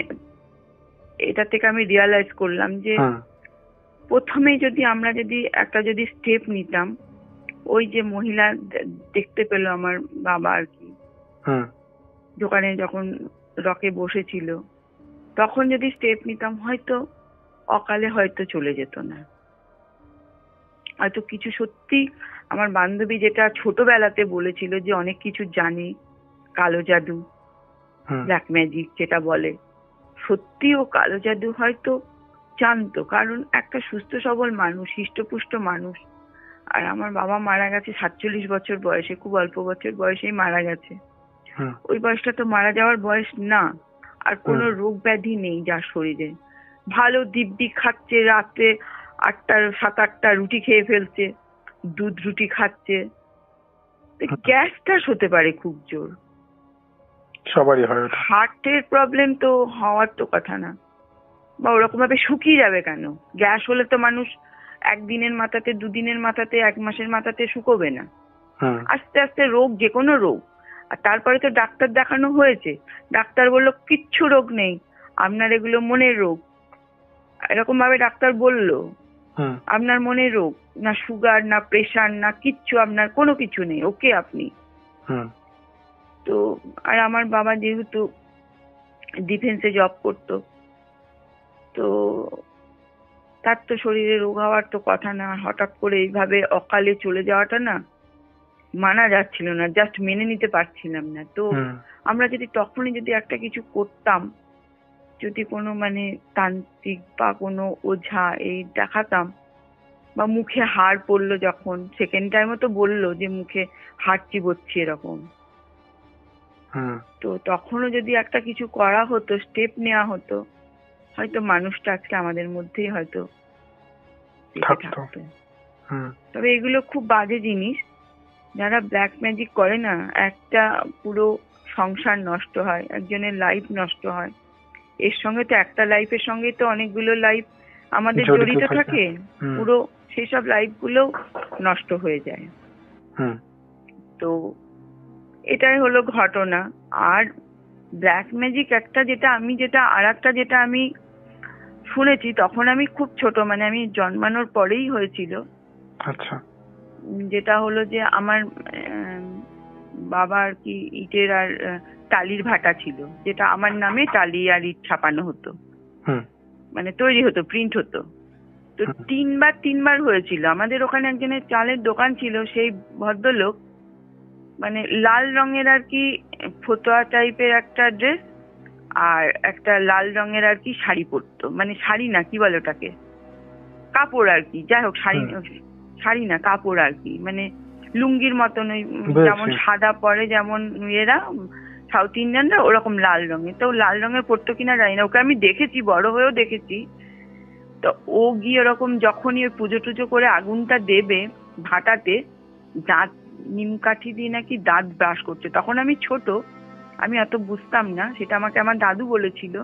[SPEAKER 3] এটা থেকে আমি রিয়ালাইজ করলাম যে প্রথমেই যদি আমরা একটা স্টেপ নিতাম, ওই যে মহিলা দেখতে পেল আমার বাবা আর কি দোকানে যখন রকে বসেছিল, তখন যদি স্টেপ নিতাম হয়তো অকালে হয়তো চলে যেত না। হয়তো কিছু সত্যি আমার বান্ধবী যেটা ছোটবেলাতে বলেছিল যে অনেক কিছু জানে, কালো জাদু, ব্ল্যাক ম্যাজিক যেটা বলে, সত্যি ও কালো জাদু হয়তো জানতো, কারণ একটা সুস্থ সবল মানুষ, হৃষ্টপুষ্ট মানুষ। আর আমার বাবা মারা গেছে 47 বছর বয়সে, খুব অল্প বছর বয়সেই মারা গেছে। ওই বয়সটা তো মারা যাওয়ার বয়স না, আর কোনো রোগ ব্যাধি নেই যার শরীরে, ভালো দিব্যি খাচ্ছে, রাতে 7-8টা রুটি খেয়ে ফেলছে, দুধ রুটি খাচ্ছে। গ্যাস ট্যাস হতে পারে খুব জোর,
[SPEAKER 4] সবারই হয়।
[SPEAKER 3] হার্টের প্রবলেম তো হওয়ার তো কথা না, বা ওরকম ভাবে শুকিয়ে যাবে কেন? গ্যাস হলে তো মানুষ একদিনের মাথাতে, দুদিনের মাথাতে, 1 মাসের মাথাতে শুকোবে না, আস্তে আস্তে রোগ, যে কোনো রোগ। আর তারপরে তো ডাক্তার দেখানো হয়েছে, ডাক্তার বললো কিচ্ছু রোগ নেই, আপনার এগুলো মনের রোগ। এরকম ভাবে ডাক্তার বললো আপনার মনের রোগ, না সুগার, না প্রেশার, না কিচ্ছু, আপনার কোনো কিছু নেই, ওকে আপনি। তো আর আমার বাবা যেহেতু ডিফেন্সে জব করতো, তো তার তো শরীরে রোগ হওয়ার তো কথা না। হঠাৎ করে এইভাবে অকালে চলে যাওয়াটা না মানা যাচ্ছিল না, জাস্ট মেনে নিতে পারছিলাম না। তো আমরা যদি তখনই যদি একটা কিছু করতাম, যদি কোনো মানে তান্ত্রিক বা কোনো ওঝা এই দেখাতাম, বা মুখে হাড় পড়লো, যখন সেকেন্ড টাইমও তো বললো যে মুখে হাড় চিবোচ্ছি এরকম, তো তখনও যদি একটা কিছু করা হতো, স্টেপ নেওয়া হতো, হয়তো মানুষটা আজকে আমাদের মধ্যেই হয়তো থাকতো। তবে এগুলো খুব বাজে জিনিস, যারা ব্ল্যাক ম্যাজিক করে না, একটা পুরো সংসার নষ্ট হয়, একজনের লাইফ নষ্ট হয়। এর সঙ্গে তো একটা লাইফের সঙ্গে তো অনেকগুলো লাইফ আমাদের জড়িত থাকে, পুরো সেসব লাইফগুলো নষ্ট হয়ে যায়। তো এটাই হলো ঘটনা। আর ব্ল্যাক ম্যাজিক একটা যেটা আমি শুনেছি, তখন আমি খুব ছোট, মানে আমি জন্মানোর পরেই হয়েছিল। আচ্ছা। যেটা হলো যে আমার বাবা আর কি ইটের আর টালির ভাটা ছিল, যেটা আমার নামে টালি আর ইট ছাপানো হতো, মানে তৈরি হতো, প্রিন্ট হতো। তো 3বার হয়েছিল। আমাদের ওখানে একজনের চালের দোকান ছিল, সেই ভদ্রলোক মানে লাল রঙের আর কি ফতোয়া টাইপের একটা ড্রেস আর একটা লাল রঙের আর কি শাড়ি পরতো, মানে শাড়ি না, কি বলে ওটাকে, কাপড় আর কি, যাই হোক, শাড়ি না, কাপড় আর কি, মানে লুঙ্গির মতন, ওই যেমন সাদা পরে যেমন এরা সাউথ ইন্ডিয়ানরা, ওরকম লাল রঙের। তো লাল রঙের পরতো কিনা জানি না, ওকে আমি দেখেছি, বড় হয়েও দেখেছি। তো ও গিয়ে ওরকম যখনই ওই পুজো টুজো করে আগুনটা দেবে ভাটাতে, দাঁত নিম কাঠি দিয়ে নাকি দাঁত ব্রাশ করছে। তখন আমি ছোট, আমি অত বুঝতাম না, সেটা আমাকে আমার দাদু বলেছিল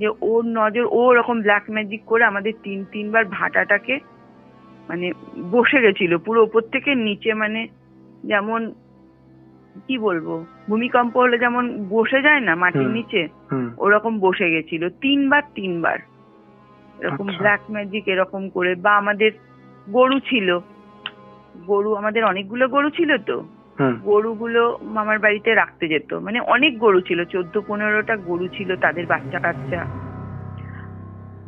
[SPEAKER 3] যে ওর নজর, ও ওরকম ব্ল্যাক ম্যাজিক করে আমাদের 3বার ভাটাটাকে মানে বসে গেছিল পুরো উপর থেকে নিচে, মানে যেমন কি বলবো, ভূমিকম্প হলে যেমন বসে যায় না মাটির নিচে, ওরকম বসে গেছিল 3বার এরকম ব্ল্যাক ম্যাজিক এরকম করে। বা আমাদের গরু ছিল, আমাদের অনেকগুলো গরু ছিল, তো গরুগুলো মামার বাড়িতে রাখতে যেত, মানে অনেক গরু ছিল, 14-15টা গরু ছিল, তাদের বাচ্চা কাচ্চা,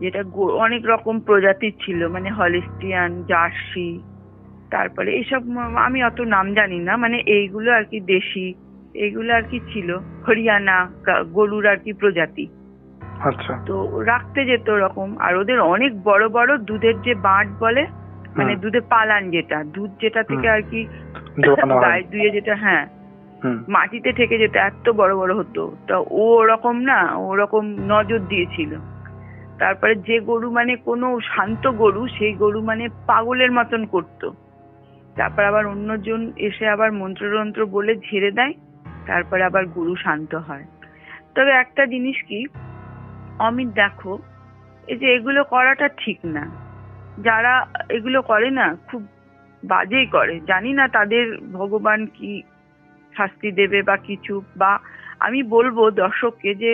[SPEAKER 3] যেটা অনেক রকম প্রজাতির ছিল, মানে হলিস্টিয়ান, জার্সি, তারপরে এইসব আমি অত নাম জানি না, মানে এইগুলো আর কি দেশি, এইগুলো আর কি ছিল, হরিয়ানা গরুর আর কি প্রজাতি। আচ্ছা। তো রাখতে যেত ওরকম। আর ওদের অনেক বড় বড় দুধের যে বাঁট বলে, মানে দুধের পালান, যেটা দুধ যেটা থেকে আর কি গায়ে দুয়ে যেটা, হ্যাঁ, মাটিতে থেকে যেত, এত বড় বড় হতো। তা ও ওরকম না, ওরকম নজর দিয়েছিল। তারপরে যে গরু মানে কোনো শান্ত গরু, সেই গরু মানে পাগলের মতন করতো। তারপর আবার অন্যজন এসে আবার মন্ত্রতন্ত্র বলে ঝেড়ে দেয়, তারপরে আবার গরু শান্ত হয়। তবে একটা জিনিস কি অমিত, দেখো এই যে এগুলো করাটা ঠিক না। যারা এগুলো করে না খুব বাজেই করে। জানি না তাদের ভগবান কি শাস্তি দেবে বা কিছু, বা আমি বলবো দর্শককে যে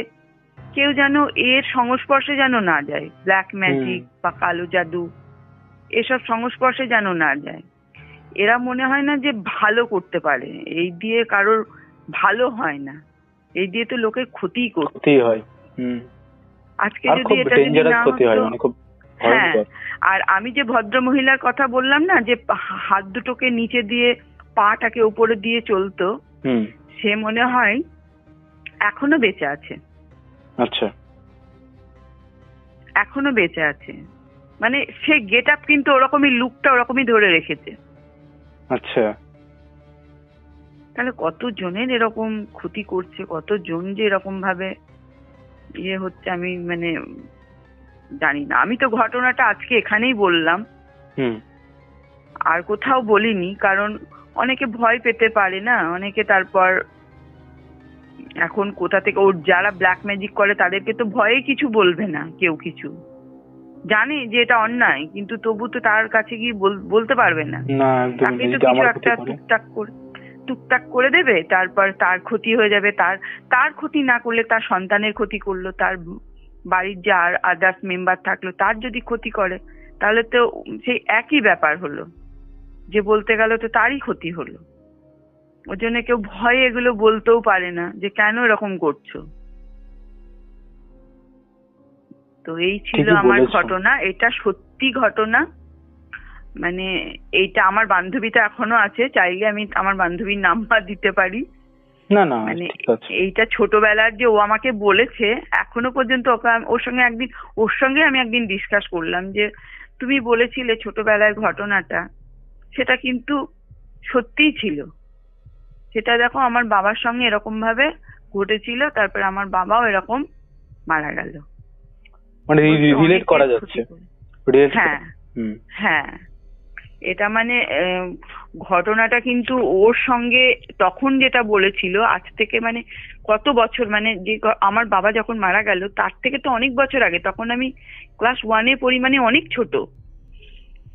[SPEAKER 3] কেউ যেন এর সংস্পর্শে যেন না যায়, ব্ল্যাক ম্যাজিক বা কালো জাদু এসব সংস্পর্শে যেন না যায়। এরা মনে হয় না যে ভালো করতে পারে, এই দিয়ে কারোর ভালো হয় না, এই দিয়ে তো লোকের ক্ষতি করতে হয়। আজকে যদি এটা যদি না হতো, হ্যাঁ। আর আমি যে ভদ্র মহিলার কথা বললাম না, যে হাত দুটোকে নিচে দিয়ে পাটাকে উপরে দিয়ে চলতো, সে মনে হয় এখনো বেঁচে আছে।
[SPEAKER 2] আচ্ছা,
[SPEAKER 3] এখনো বেঁচে আছে, মানে সে গেট আপ কিন্তু ওরকমই, লুকটা ওরকমই ধরে রেখেছে।
[SPEAKER 2] আচ্ছা,
[SPEAKER 3] তাহলে কত জনের এরকম ক্ষতি করছে, কতজন যে এরকম ভাবে ইয়ে হচ্ছে, আমি মানে জানি না। আমি তো ঘটনাটা আজকে এখানেই বললাম, আর কোথাও বলিনি, কারণ অনেকে ভয় পেতে পারে না, অনেকে তারপর এখন কোথা থেকে, ওর যারা ব্ল্যাক ম্যাজিক করে তাদেরকে তো ভয়ে কিছু বলবে না কেউ, কিছু জানে যে এটা অন্যায়, কিন্তু তবু তো তার কাছে গিয়ে বলতে পারবে না। তাকে তো কিছু একটা টুকটাক করে দেবে, তারপর তার ক্ষতি হয়ে যাবে। তার ক্ষতি না করলে তার সন্তানের ক্ষতি করলো, তার বাড়ির যে আর আদার্স মেম্বার থাকলো তার যদি ক্ষতি করে, তাহলে তো সেই একই ব্যাপার হলো, যে বলতে গেল তো তারই ক্ষতি হলো। ওর জন্য কেউ ভয়ে এগুলো বলতেও পারে না যে কেন এরকম করছো। তো এই ছিল আমার ঘটনা, এটা সত্যি ঘটনা। মানে এইটা আমার বান্ধবীটা এখনো আছে, চাইলে আমি আমার বান্ধবীর নাম্বার দিতে পারি।
[SPEAKER 2] না না,
[SPEAKER 3] মানে এইটা ছোটবেলার যে ও আমাকে বলেছে, এখনো পর্যন্ত ওর সঙ্গে আমি একদিন ডিসকাস করলাম যে তুমি বলেছিলে ছোটবেলার ঘটনাটা, সেটা কিন্তু সত্যিই ছিল। সেটা দেখো আমার বাবার সঙ্গে এরকম ভাবে ঘটেছিল, তারপরে আমার বাবাও এরকম মারা গেল।
[SPEAKER 2] মানে রিলেট করা যাচ্ছে।
[SPEAKER 3] হ্যাঁ হ্যাঁ, এটা মানে ঘটনাটা কিন্তু ওর সঙ্গে তখন যেটা বলেছিল, আজ থেকে মানে কত বছর, মানে যে আমার বাবা যখন মারা গেল তার থেকে তো অনেক বছর আগে, তখন আমি ক্লাস 1-এ পড়ি, মানে অনেক ছোট,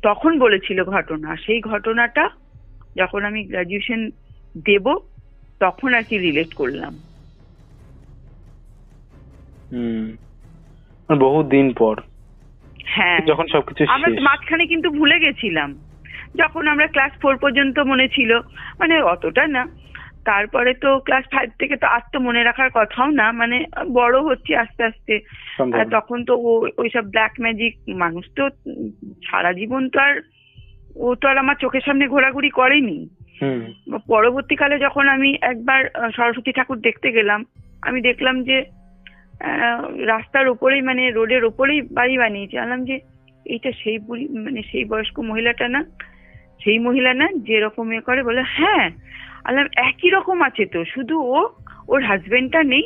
[SPEAKER 3] তখন বলেছিল ঘটনা। সেই ঘটনাটা যখন আমি গ্রাজুয়েশন দেব তখন আর কি রিলেট করলাম।
[SPEAKER 2] বহু দিন পর,
[SPEAKER 3] হ্যাঁ,
[SPEAKER 2] যখন সবকিছু
[SPEAKER 3] আমরা মাঝখানে কিন্তু ভুলে গেছিলাম, যখন আমরা ক্লাস 4 পর্যন্ত মনে ছিল, মানে অতটা না। তারপরে তো ক্লাস 5 থেকে তো আর তো মনে রাখার কথাও না, মানে বড় হচ্ছে আস্তে আস্তে। তখন তো ওইসব ব্ল্যাক ম্যাজিক, মানুষ তো সারা জীবন তো আর ও তো আর আমার চোখের সামনে ঘোরাঘুরি করেনি। পরবর্তীকালে যখন আমি একবার সরস্বতী ঠাকুর দেখতে গেলাম, আমি দেখলাম যে রাস্তার উপরেই, মানে রোডের উপরেই বাড়ি বানিয়েছে। আনলাম যে এইটা সেই বুড়ি, মানে সেই বয়স্ক মহিলাটা না, সেই মহিলা না যেরকম এ করে? বলে হ্যাঁ। আনলাম একই রকম আছে তো, শুধু ওর হাজবেন্ডটা নেই,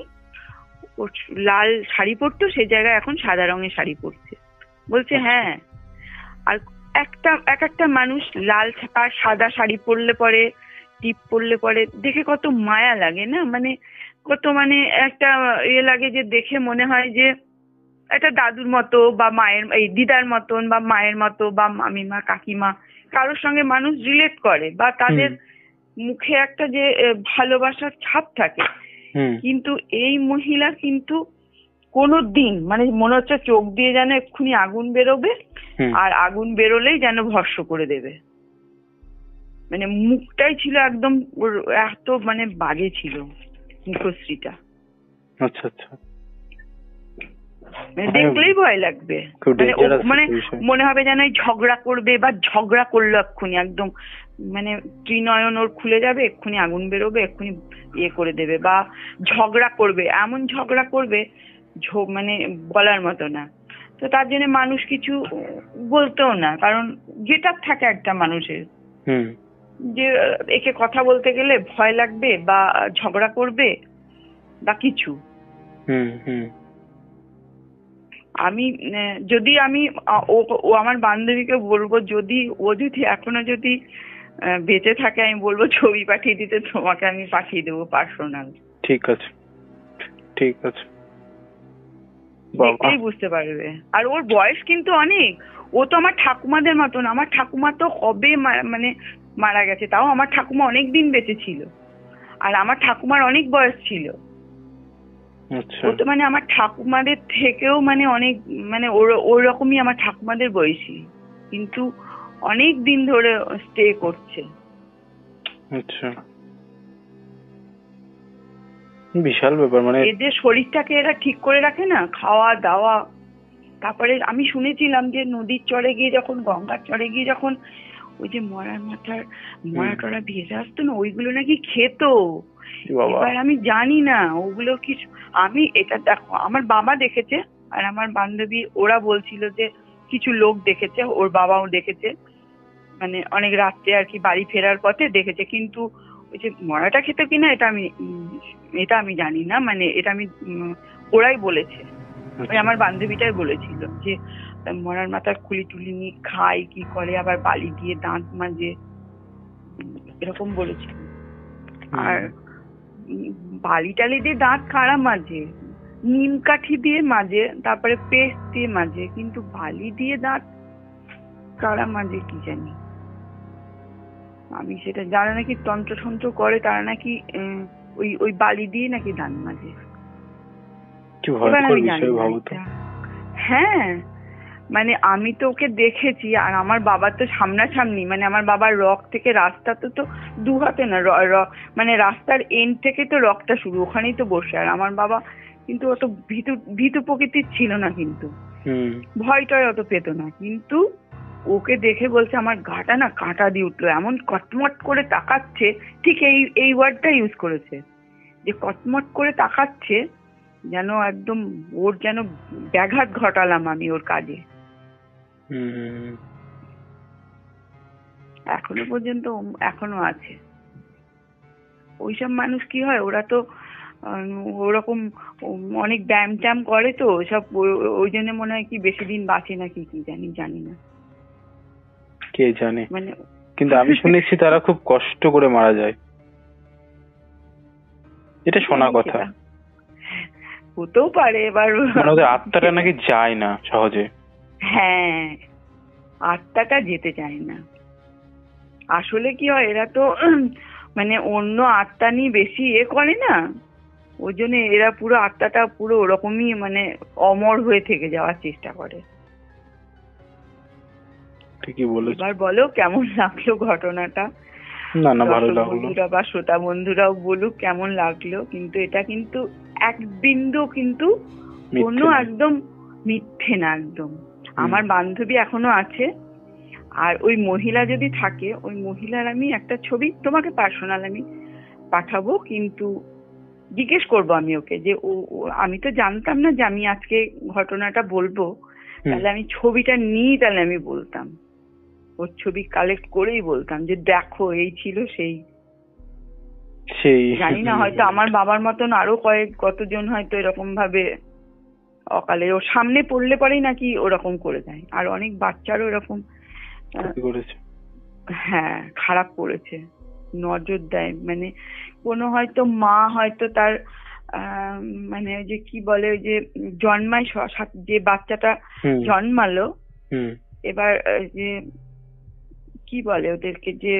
[SPEAKER 3] ও লাল শাড়ি পরতো, সেই জায়গায় এখন সাদা রঙের শাড়ি পরছে। বলছে হ্যাঁ। আর এক একটা মানুষ লাল আর সাদা শাড়ি পরলে পরে, টিপ পরলে পরে দেখে কত মায়া লাগে না, মানে কত মানে একটা লাগে যে দেখে মনে হয় যে একটা দাদুর মতো বা মায়ের, এই দিদার মতন বা মায়ের মতো বা মামিমা কাকিমা, কারোর সঙ্গে মানুষ রিলেট করে, বা তাদের মুখে একটা যে ভালোবাসার ছাপ থাকে। কিন্তু এই মহিলা কিন্তু কোনোদিন, মানে মনে হচ্ছে চোখ দিয়ে যেন এক্ষুনি আগুন বেরোবে, আর আগুন বেরোলেই যেন ভস্ম করে দেবে। মানে মুখটাই ছিল একদম এত মানে বাজে ছিল মুখশ্রীটা।
[SPEAKER 2] আচ্ছা আচ্ছা,
[SPEAKER 3] দেখলেই ভয় লাগবে, মানে মনে হবে যেন ঝগড়া করবে বা ঝগড়া করলো এক্ষুনি, একদম মানে ত্রিনয়ন ওর খুলে যাবে, এক্ষুনি আগুন বেরোবে, এক্ষুনি ইয়ে করে দেবে, বা ঝগড়া করবে, এমন ঝগড়া করবে মানে বলার মতো না। তো তার জন্য মানুষ কিছু বলতেও না, কারণ গেট আপ থাকে একটা মানুষের। যে একে কথা বলতে গেলে ভয় লাগবে বা ঝগড়া করবে বা কিছু। আমি যদি আমি ও আমার বান্ধবীকে বলবো, যদি ও যদি এখনো যদি বেঁচে থাকে, আমি বলবো ছবি পাঠিয়ে দিতে, তোমাকে আমি পাঠিয়ে দেবো পার্সোনাল।
[SPEAKER 2] ঠিক আছে, ঠিক আছে,
[SPEAKER 3] দেখতেই বুঝতে পারবে। আর ওর বয়স কিন্তু অনেক, ও তো আমার ঠাকুমাদের মতন। আমার ঠাকুমা তো কবে মানে মারা গেছে, তাও আমার ঠাকুমা অনেক দিন বেঁচে ছিল, আর আমার ঠাকুমার অনেক বয়স ছিল। ও তো মানে আমার ঠাকুমাদের থেকেও মানে অনেক মানে ওর রকমই আমার ঠাকুমাদের বয়সী, কিন্তু অনেক দিন ধরে স্টে করছে।
[SPEAKER 2] আচ্ছা, বিশাল ব্যাপার। মানে
[SPEAKER 3] এদের শরীরটাকে এরা ঠিক করে রাখে না, খাওয়া দাওয়া। তারপরে আমি শুনেছিলাম যে নদীর চরে গিয়ে যখন, গঙ্গার চরে গিয়ে যখন ওই যে মরার মাথার মরা টরা ভেসে আসতো না, ওইগুলো নাকি খেত। এবার আমি জানি না ওগুলো কি, আমি এটা দেখো আমার বাবা দেখেছে আর আমার বান্ধবী ওরা বলছিল যে কিছু লোক দেখেছে, ওর বাবাও দেখেছে, মানে অনেক রাত্রে আর কি বাড়ি ফেরার পথে দেখেছে। কিন্তু ওই যে মরাটা খেত কিনা এটা আমি জানি না, মানে এটা আমি ওরাই বলেছে, ওই আমার বান্ধবীটাই বলেছিল যে মরার মাথার খুলি টুলি নিয়ে খায়, কি করে, আবার বালি দিয়ে দাঁত মাজে, এরকম বলেছিল। আর বালি টালি দিয়ে দাঁত কারা মাজে? নিম কাঠি দিয়ে মাজে, তারপরে পেস্ট দিয়ে মাজে, কিন্তু বালি দিয়ে দাঁত কারা মাজে কি জানি। আমি সেটা, যারা নাকি তন্ত্র করে তারা নাকি ওই বালি দিয়ে নাকি দাঁত মাজে। হ্যাঁ, মানে আমি তো ওকে দেখেছি, আর আমার বাবার তো সামনাসামনি, মানে আমার বাবার রক থেকে রাস্তা তো দু হাতে না, মানে রাস্তার এন্ড থেকে তো রকটা শুরু, ওখানেই তো বসে। আর আমার বাবা কিন্তু অত ভীতু প্রকৃতির ছিল না, কিন্তু ভয় টয় অত পেত না। কিন্তু ওকে দেখে বলছে আমার গাটা না কাঁটা দিয়ে উঠলো, এমন কটমট করে তাকাচ্ছে, ঠিক এই ওয়ার্ডটা ইউজ করেছে, যে কটমট করে তাকাচ্ছে, যেন একদম ওর যেন ব্যাঘাত ঘটালাম আমি ওর কাজে। এখনো পর্যন্ত এখনো আছে। ওইসব মানুষ কি হয়, ওরা তো ওরকম অনেক ব্যায়াম ট্যাম করে তো সব, ওই জন্য মনে হয় কি বেশি দিন বাঁচে নাকি, কি জানি না,
[SPEAKER 2] কে জানে। মানে কিন্তু আমি শুনেছি তারা খুব কষ্ট করে মারা যায়, এটা শোনা কথা।
[SPEAKER 3] হতেও পারে, এবার
[SPEAKER 2] ওদের আত্মাটা নাকি যায় না সহজে।
[SPEAKER 3] হ্যাঁ, আত্মাটা যেতে চায় না। আসলে কি হয়, এরা তো মানে অন্য আত্মা নিয়ে বেশি করে না, ওই জন্য এরা পুরো আত্মাটা পুরো ওরকমই মানে অমর হয়ে থেকে যাওয়ার চেষ্টা করে।
[SPEAKER 2] ঠিকই বলেছো।
[SPEAKER 3] এবার বলো কেমন লাগলো ঘটনাটা?
[SPEAKER 2] না ভালো লাগলো।
[SPEAKER 3] বন্ধুরা বা শ্রোতা বন্ধুরাও বলুক কেমন লাগলো। কিন্তু এটা কিন্তু এক বিন্দু কিন্তু কোনো একদম মিথ্যে না, একদম। আমার বান্ধবী এখনো আছে, আর ওই মহিলা যদি থাকে, ওই মহিলার আমি একটা ছবি তোমাকে পার্সোনাল আমি পাঠাবো, কিন্তু জিজ্ঞেস করবো আমি ওকে যে আমি তো জানতাম না যে আমি আজকে ঘটনাটা বলবো, তাহলে আমি ছবিটা নিয়ে তাহলে আমি বলতাম, ওর ছবি কালেক্ট করেই বলতাম যে দেখো এই ছিল সেই। জানি না, হয়তো আমার বাবার মতন আরো কতজন হয়তো এরকম ভাবে অকালে ওর সামনে পড়লে পরেই নাকি ওরকম করে দেয়। আর অনেক বাচ্চারও এরকম হ্যাঁ খারাপ করেছে, নজর দেয়। মানে কোনো হয়তো মা হয়তো তার মানে যে কি বলে, ওই যে জন্মায় যে বাচ্চাটা জন্মালো, এবার যে কি বলে ওদেরকে, যে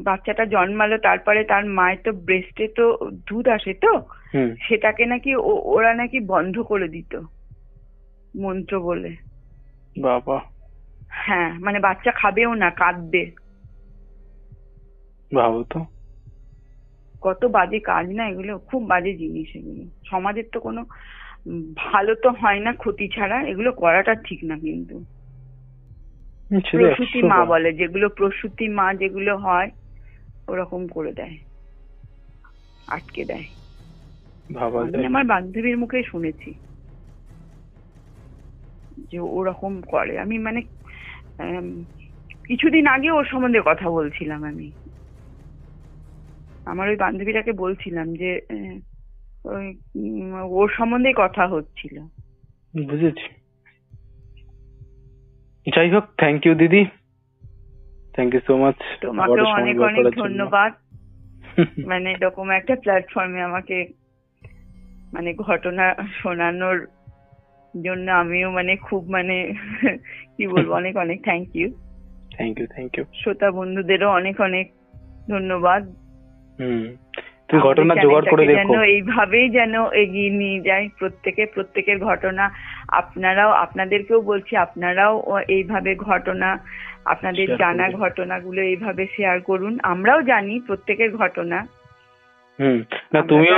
[SPEAKER 3] বাচ্চাটা জন্মালো তারপরে তার মায়ের তো ব্রেস্টে তো দুধ আসে, তো সেটাকে নাকি ওরা নাকি বন্ধ করে দিত মন্ত্র বলে।
[SPEAKER 2] বাবা।
[SPEAKER 3] হ্যাঁ, মানে বাচ্চা খাবেও না, কাঁদবে।
[SPEAKER 2] ভাবো তো
[SPEAKER 3] কত বাজে কাজ না এগুলো, খুব বাজে জিনিস এগুলো। সমাজের তো কোনো ভালো তো হয় না ক্ষতি ছাড়া, এগুলো করাটা ঠিক না। কিন্তু প্রসূতি মা বলে, যেগুলো প্রসূতি মা যেগুলো হয় ওরকম করে দেয়, আটকে দেয়। আমি আমার বান্ধবীর মুখে শুনেছি যে ওরকম করে। আমি মানে কিছুদিন আগে ওর সম্বন্ধে কথা বলছিলাম আমি, আমার ওই বান্ধবীটাকে বলছিলাম যে ওই ওর সম্বন্ধে কথা হচ্ছিল।
[SPEAKER 2] বুঝেছি। যাই হোক, থ্যাংক ইউ দিদি, থ্যাংক ইউ সো মাচ।
[SPEAKER 3] তোমাকেও অনেক অনেক ধন্যবাদ, মানে এরকম একটা প্ল্যাটফর্মে আমাকে মানে ঘটনা শোনানোর জন্য আমিও মানে খুব মানে কি বলবো, অনেক অনেক thank you.
[SPEAKER 2] Thank you, thank you.
[SPEAKER 3] শ্রোতা বন্ধুদেরও অনেক অনেক ধন্যবাদ।
[SPEAKER 2] তুমি ঘটনা জোগাড় করে দেখো,
[SPEAKER 3] এইভাবেই যেন এগিয়ে নিয়ে যায় প্রত্যেকের ঘটনা। আপনাদেরকেও বলছি, আপনারাও এইভাবে ঘটনা, আপনাদের জানা ঘটনাগুলো এইভাবে শেয়ার করুন। আমরাও জানি প্রত্যেকের ঘটনা।
[SPEAKER 2] না, তুমিও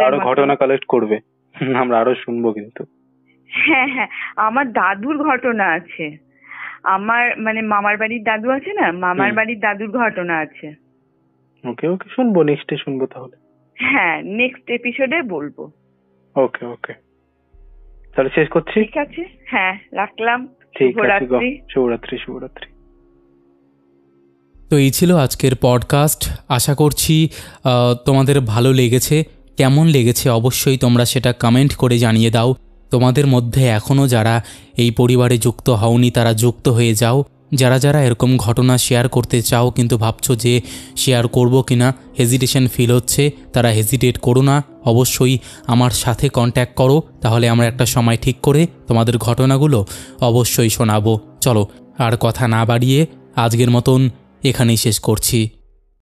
[SPEAKER 2] আরো ঘটনা কালেক্ট করবে, আমরা আরো শুনবো কিন্তু।
[SPEAKER 3] হ্যাঁ হ্যাঁ, আমার দাদুর ঘটনা আছে, আমার মানে মামার বাড়ির দাদু আছে না, মামার বাড়ির দাদুর ঘটনা আছে।
[SPEAKER 2] ওকে ওকে, শুনবো, নেক্সটে শুনবো তাহলে।
[SPEAKER 3] হ্যাঁ, নেক্সট এপিসোডে বলবো।
[SPEAKER 2] ওকে ওকে, তাহলে শেষ করছি।
[SPEAKER 3] ঠিক আছে, হ্যাঁ রাখলাম।
[SPEAKER 2] ঠিক আছে, শুভরাত্রি। শুভরাত্রি।
[SPEAKER 1] তো এই ছিল আজকের পডকাস্ট। আশা করছি তোমাদের ভালো লেগেছে। কেমন লেগেছে অবশ্যই তোমরা সেটা কমেন্ট করে জানিয়ে দাও। তোমাদের মধ্যে এখনও যারা এই পরিবারে যুক্ত হওনি তারা যুক্ত হয়ে যাও। যারা এরকম ঘটনা শেয়ার করতে চাও কিন্তু ভাবছো যে শেয়ার করব কিনা, হেজিটেশন ফিল হচ্ছে, তারা হেজিটেট করো না, অবশ্যই আমার সাথে কন্ট্যাক্ট করো, তাহলে আমরা একটা সময় ঠিক করে তোমাদের ঘটনাগুলো অবশ্যই শোনাবো। চলো আর কথা না বাড়িয়ে আজকের মতন এখানেই শেষ করছি।